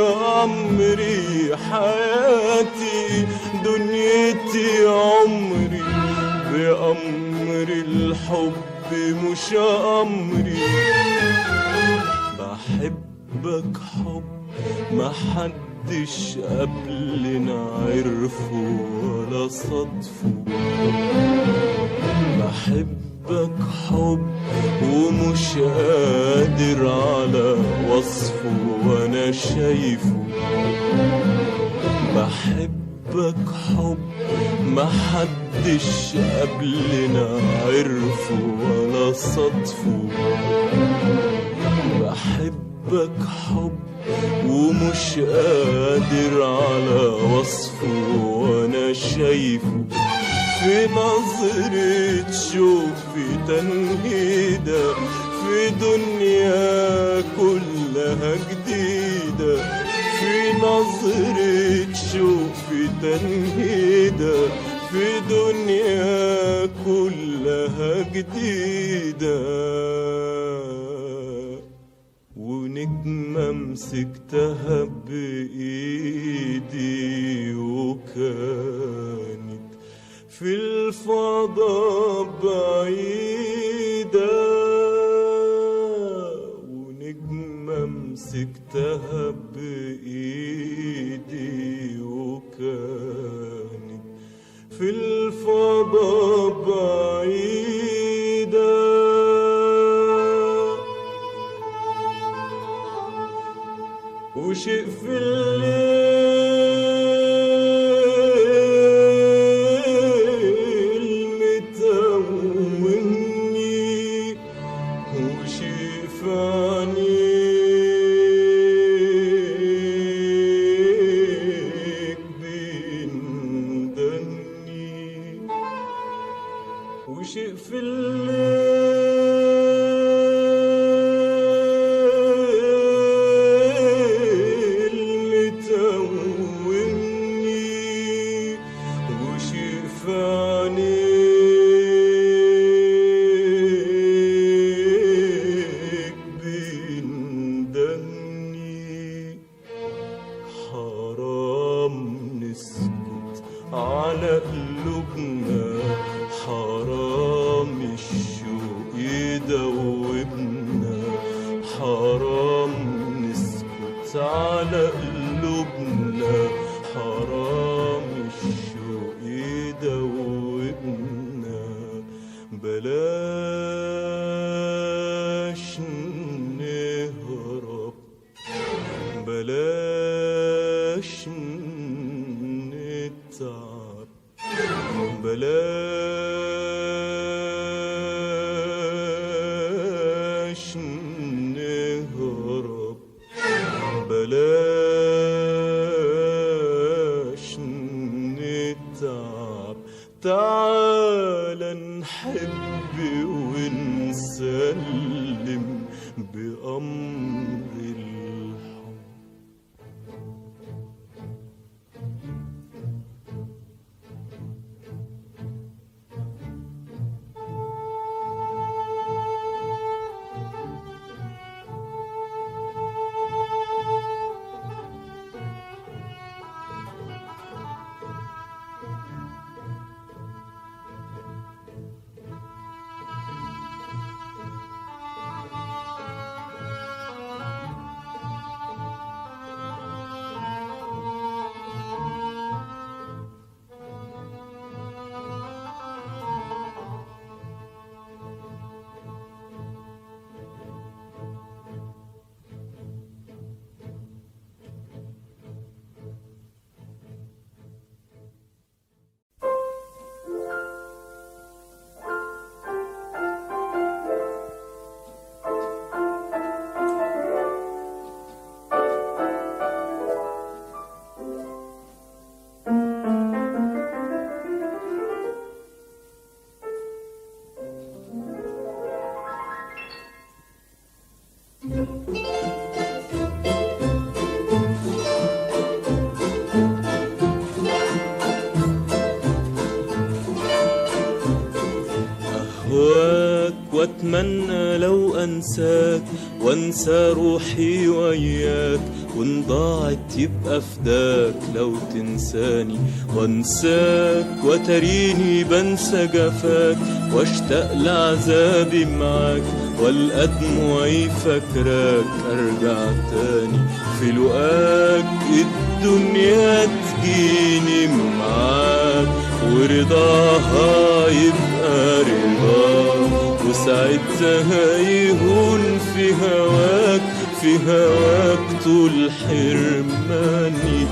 أمري حياتي دنيتي عمري بأمر الحب مش أمري بحبك حب ما حدش قبلنا عرفه ولا صدفه بحبك حب ومش قادر على وصفه وانا شايفه بحبك حب ما حدش قبلنا عرفه ولا صدفه بحبك حب ومش قادر على وصفه وانا شايفه في نظرة شوق في تنهيدة في دنيا كلها جديدة في نظرة شوق في تنهيدة في دنيا كلها جديدة ونجمة مسكتها بإيدي وكانت في الفضاء بعيدة ونجمة مسكتها بإيدي وكانت في الفضاء بعيدة وشيء في الليل متوهني وشيء في عينيك بيندني وشيء في على قلوبنا حرام الشوق يدوبنا حرام نسكت على قلوبنا حرام الشوق يدوبنا بلاش نهرب بلاش نتعب بلاش نهرب بلاش نتعب تعال نحب ونسلم بأمر الحب واتمنى لو انساك وانسى روحي وياك، وان ضاعت يبقى فداك لو تنساني وانساك، وتريني بنسى جفاك واشتاق لعذابي معاك، والقى دموعي فاكراك ارجع تاني في لقاك. الدنيا تجيني معاك ورضاها يبقى رضاك، وساعتها يهون في هواك، في هواك طول حرماني.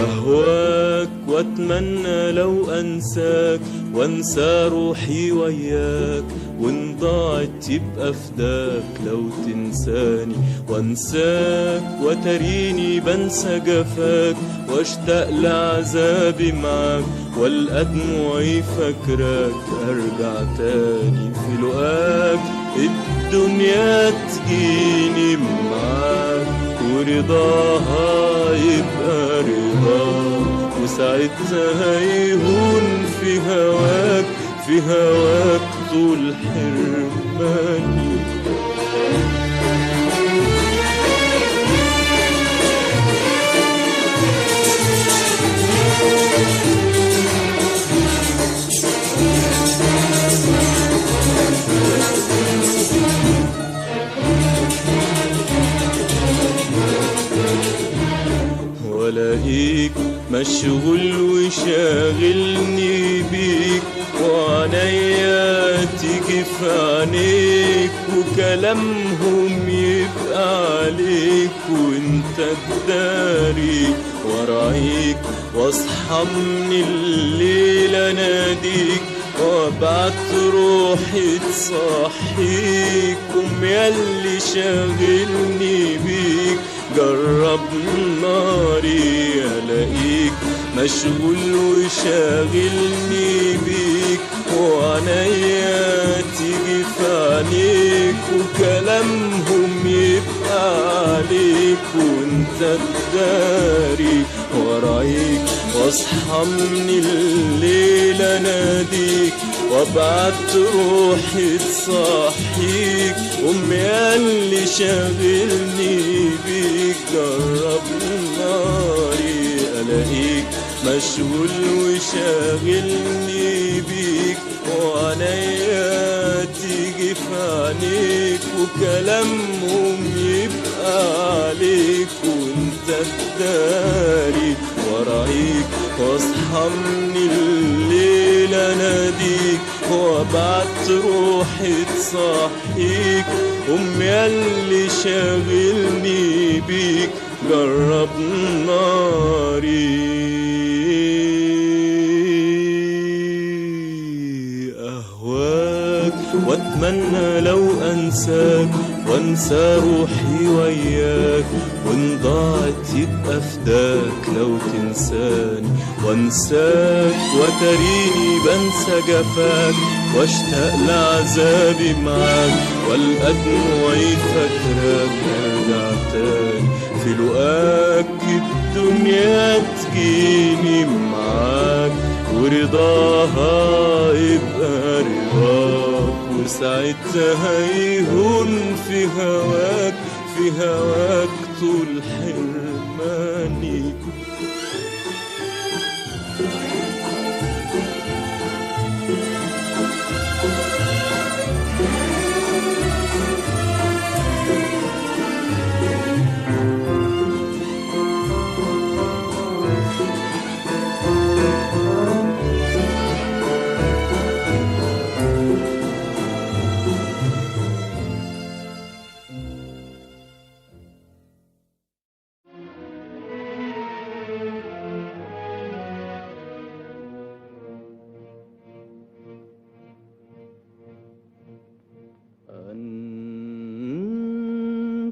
أهواك واتمنى لو أنساك وانسى روحي وياك، وان ضاعت يبقى فداك لو تنساني وانساك، وتريني بنسى جفاك واشتاق لعذابي معاك، والقى دموعي فاكراك ارجع تاني في لقاك. الدنيا تجيني معاك ورضاها يبقى رضاك، وساعتها يهون في هواك، في هواك طول حرماني. ولاقيك مشغول وشاغلني بيك، وعنيا تيجي في عينيك، وكلامهم يبقى عليك وانت تداري، ورايك واصحى من الليل اناديك، وابعت روحي تصحيك. قوم ياللي شاغلني بيك جرب ناري، الاقيك مشغول وشاغلني بيك، وعنيا تيجي في عينيك، وكلامهم يبقى عليك وانت تداري، ورايك واصحى من الليل اناديك، وابعت روحي تصحيك. قوم ياللي شاغلني بيك جرب ناري، الاقيك مشغول وشاغلني بيك، وعنيا تيجي في عينيك، وكلامهم يبقى عليك وانت تداري، ورايك واصحى من الليل اناديك، وابعت روحي تصحيك. قوم ياللي شاغلني بيك جرب ناري. أهواك واتمنى لو أنساك وانسى روحي وياك، وان ضاعت يبقى فداك لو تنساني وانساك، وتريني بنسى جفاك واشتاق لعذابي معاك، والقى دموعي فاكراك ارجع تاني في لقاك. الدنيا تجيني معاك ورضاها يبقى رضاك، وساعتها يهون في هواك، في هواك طول حرماني.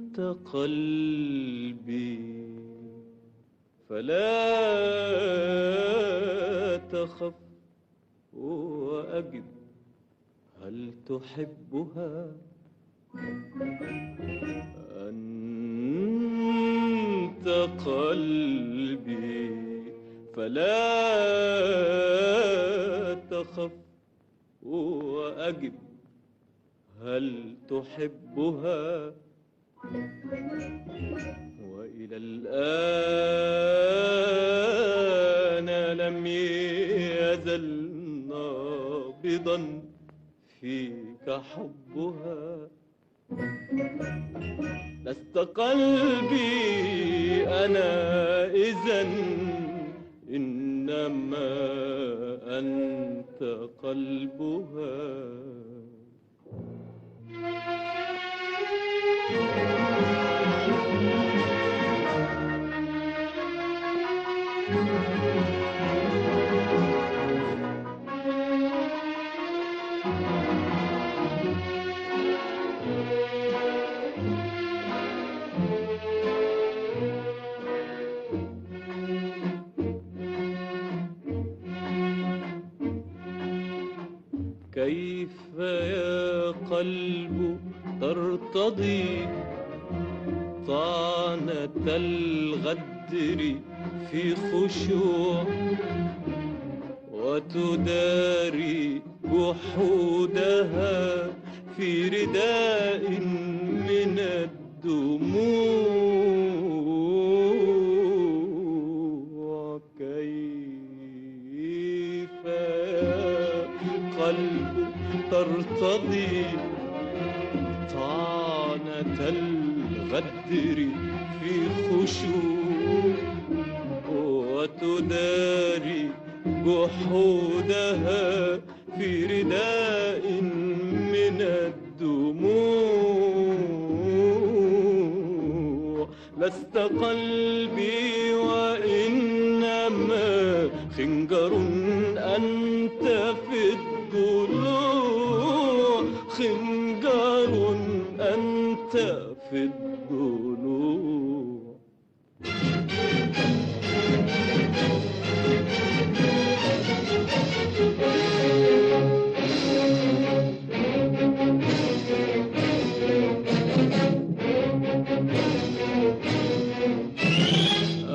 أنت قلبي فلا تخف وأجب، هل تحبها؟ أنت قلبي فلا تخف وأجب هل تحبها؟ وإلى الآن لم يزل نابضا فيك حبها. لست قلبي أنا إذن، إنما أنت قلبها. كيف يا قلب ترتضي طعنة الغدر في خشوع، وتداري جحودها في رداء من الدموع. كيف يا قلب ترتضي طعنة الغدر في خشوع، وتداري جحودها في رداء من الدموع. لست قلبي وإنما خنجر أنت في الضلوع، خنجر أنت في الضلوع.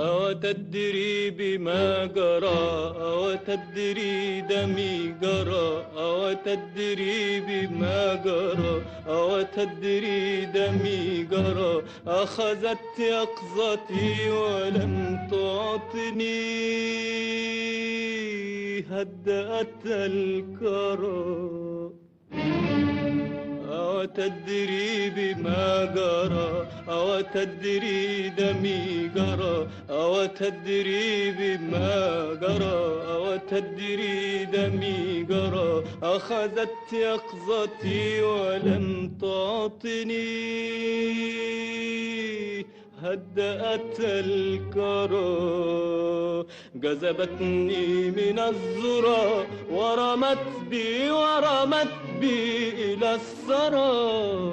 أوتدري بما جرى، أوتدري دمي جرى، أوتدري بما جرى، أوتدري دمي جرى. أخذت يقظتي ولم تعطني، هدأت الكرى. أوتدري بما جرى، أوتدري دمي جرى، أوتدري بما جرى، أوتدري دمي جرى. أخذت يقظتي ولم تعطني، هدأت الكرى. جذبتني من الذرى ورمت بي ورمت بي إلى الثرى.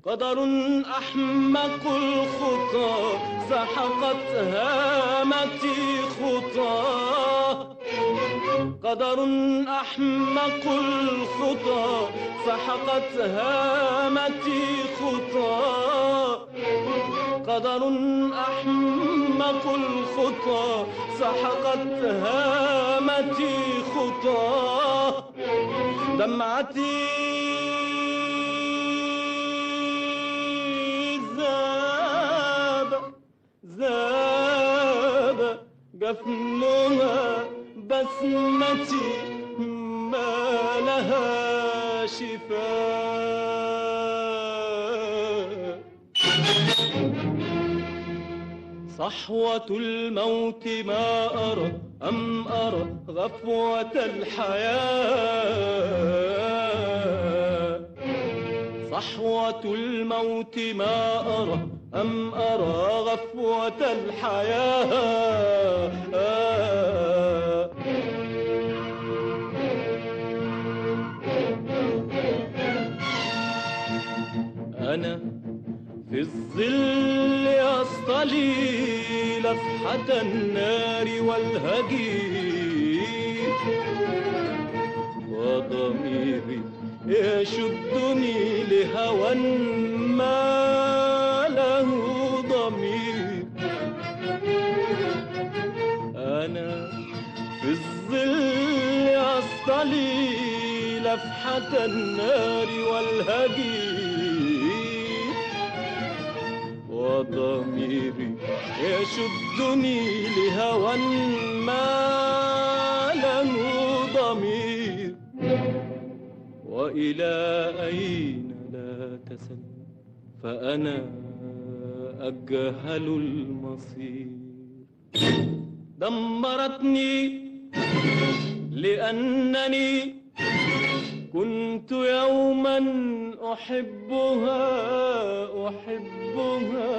قدر أحمق الخطى سحقت هامتي خطاه. قدر أحمق الخطى سحقت هامتي خطاه. قدر أحمق الخطى سحقت هامتي خطاه. دمعتي ذاب جفنها بسمتي ما لها شفاء. صحوة الموت ما أرى أم أرى غفوة الحياة. صحوة الموت ما أرى أم أرى غفوة الحياة. أنا في الظل أصطلي لفحة النار والهجير، وضميري يشدني لهوى ما له ضمير. أنا في الظل أصطلي لفحة النار والهجير، وضميري يشدني لهوى ما له ضمير. وإلى أين لا تسل فأنا أجهل المصير. دمرتني لأنني كنت يوما أحبها أحبها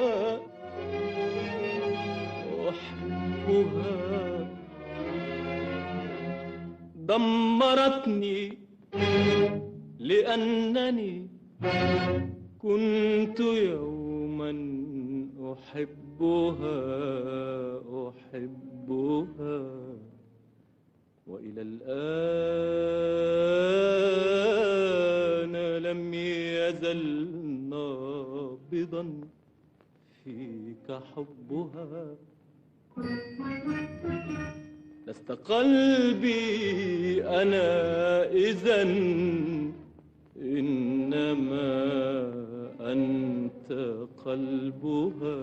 أحبها. دمرتني لأنني كنت يوما أحبها أحبها. وإلى الآن لم يزل نابضا فيك حبها. لست قلبي أنا إذن، إنما أنت قلبها.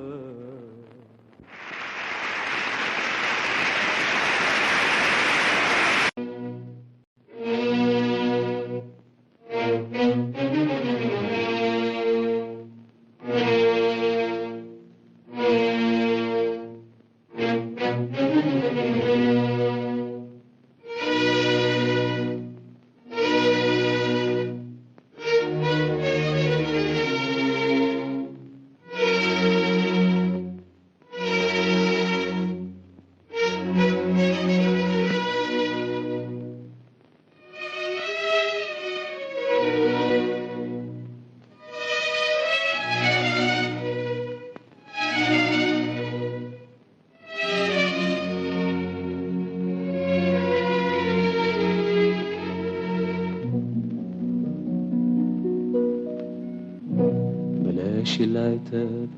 بلاش العتاب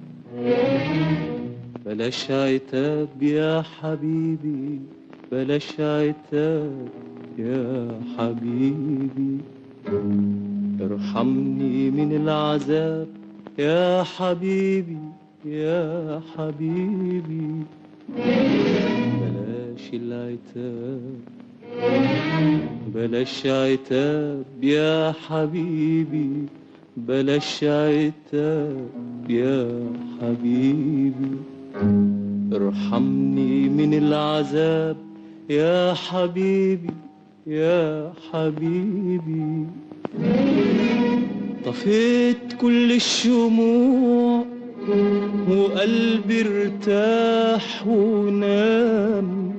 بلاش عتاب يا حبيبي، بلاش عتاب يا حبيبي. ارحمني من العذاب يا حبيبي يا حبيبي. بلاش العتاب بلاش عتاب يا حبيبي، بلاش عتاب يا حبيبي. ارحمني من العذاب يا حبيبي يا حبيبي. طفيت كل الشموع وقلبي ارتاح ونام،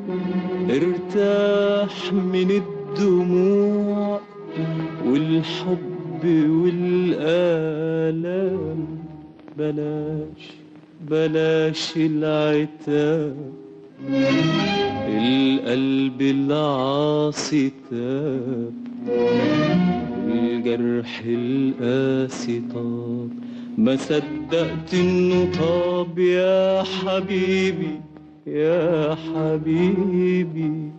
ارتاح من الدموع والحب والآلام. بلاش العتاب، القلب العاصي تاب، الجرح القاسي طاب، ما صدقت انه طاب يا حبيبي يا حبيبي.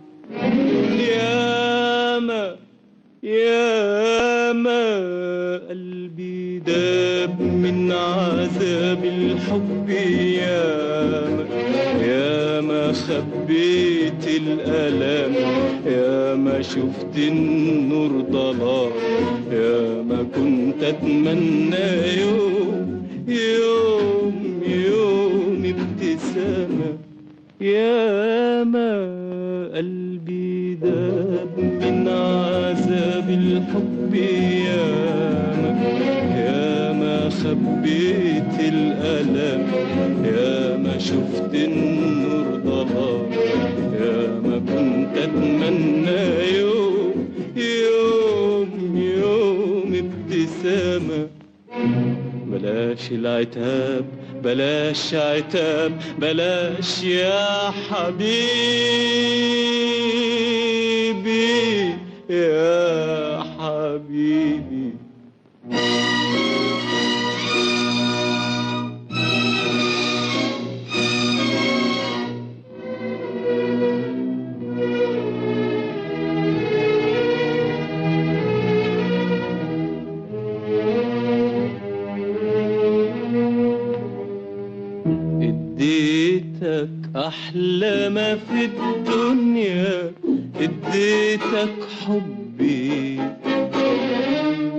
ياما قلبي داب من عذاب الحب، ياما خبيت الألم، ياما شفت النور ضلام، ياما كنت أتمنى يوم ابتسامة. ياما قلبي داب من عذاب الحب، ياما خبيت الألم، ياما شفت النور ضلام، ياما كنت أتمنى يوم ابتسامة. بلاش العتاب بلاش عتاب بلاش يا حبيبي يا حبيبي. اديتك احلى ما في الدنيا اديتك حبي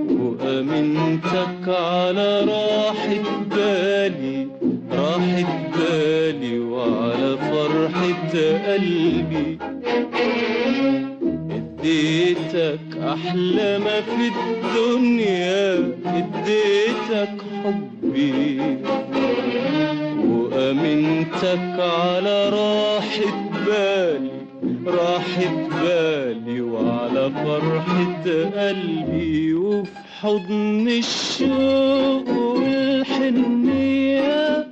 وامنتك على راحة بالي وعلى فرحة قلبي. اديتك احلى ما في الدنيا اديتك حبي وامنتك على راحة بالي وعلى فرحة قلبي. وفي حضن الشوق والحنية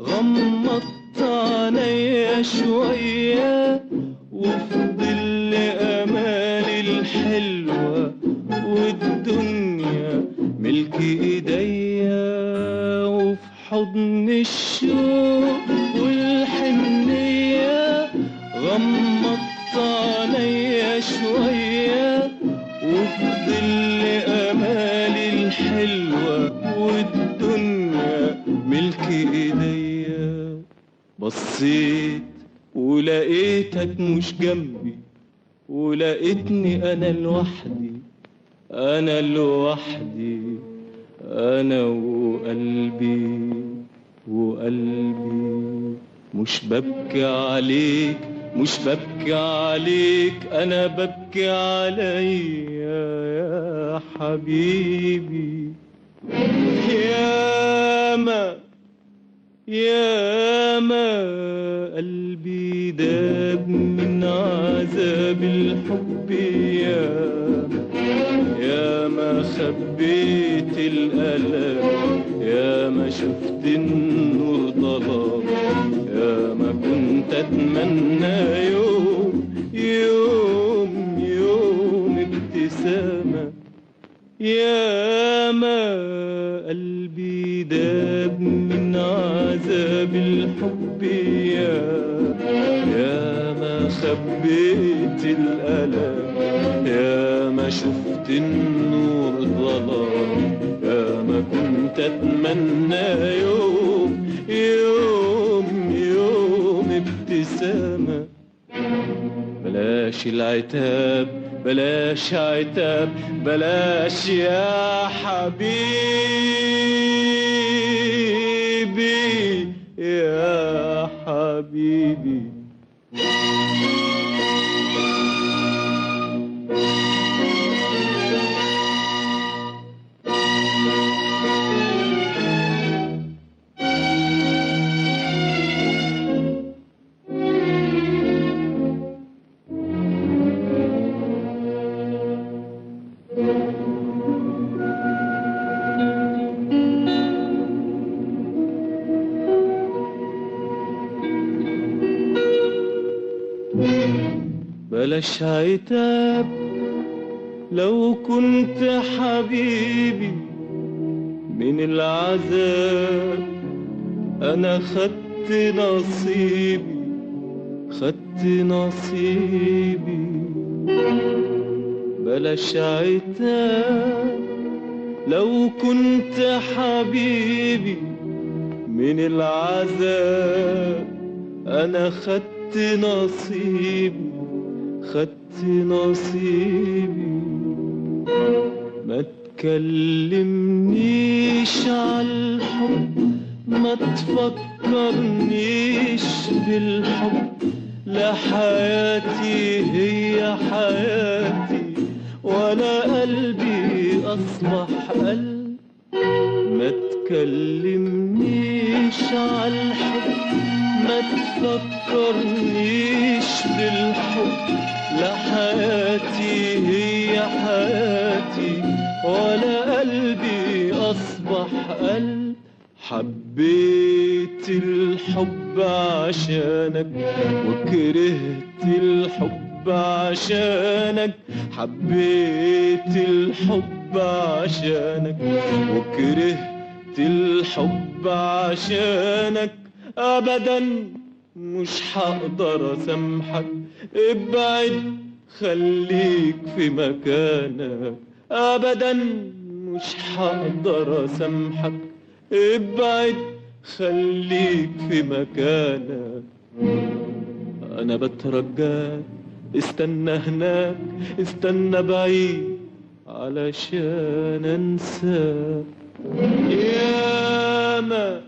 غمضت عينيا شوية وفي ظل امالي الحلوة والدنيا ملك ايديا. وفي حضن الشوق والحنية غمضت عينيا شوية وفي ظل امالي الحلوة والدنيا ملك ايديا. بصيت ولقيتك مش جنبي ولقيتني انا لوحدي انا وقلبي مش ببكي عليك انا ببكي عليا يا حبيبي. ياما قلبي داب من عذاب الحب ياما خبيت الألم ياما شفت النور ضلام ياما كنت أتمنى يوم ابتسامة. ياما قلبي داب من عذاب الحب ياما خبيت الألم ياما شفت النور ظلام ياما كنت أتمنى يوم ابتسامة. بلاش العتاب بلاش عتاب بلاش يا حبيبي يا حبيبي. بلاش عتاب لو كنت حبيبي من العذاب أنا خدت نصيبي. بلاش عتاب لو كنت حبيبي من العذاب أنا خدت نصيبي. ما تكلمنيش عالحب ما تفكرنيش بالحب لا حياتي هي حياتي ولا قلبي أصبح قلب. ما تكلمنيش عالحب ما تفكرنيش بالحب لا حياتي هي حياتي ولا قلبي أصبح قلب. حبيت الحب عشانك وكرهت الحب عشانك، حبيت الحب عشانك وكرهت الحب عشانك، أبدا مش هقدر أسامحك، ابعد خليك في مكانك، أبدا مش هقدر أسامحك، ابعد خليك في مكانك. أنا بترجاك استنى هناك، استنى بعيد علشان أنساك. ياما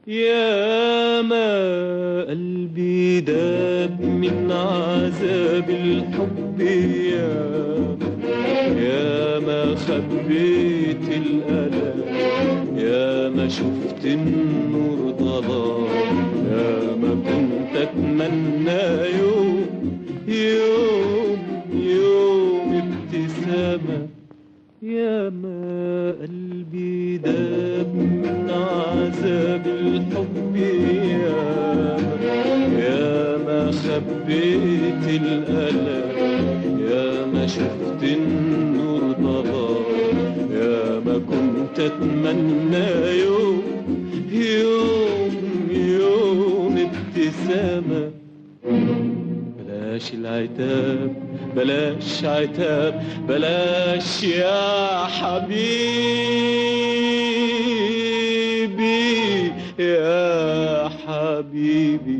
ياما قلبي داب من عذاب الحب، ياما خبيت الألم، ياما شفت النور ضلال، ياما كنت أتمنى يوم ابتسامة. ياما قلبي داب من عذاب الحب، ياما خبيت الألم، ياما شفت النور ضلال، ياما كنت أتمنى يوم ابتسامة. بلاش العتاب بلاش عتاب بلاش يا حبيبي يا حبيبي.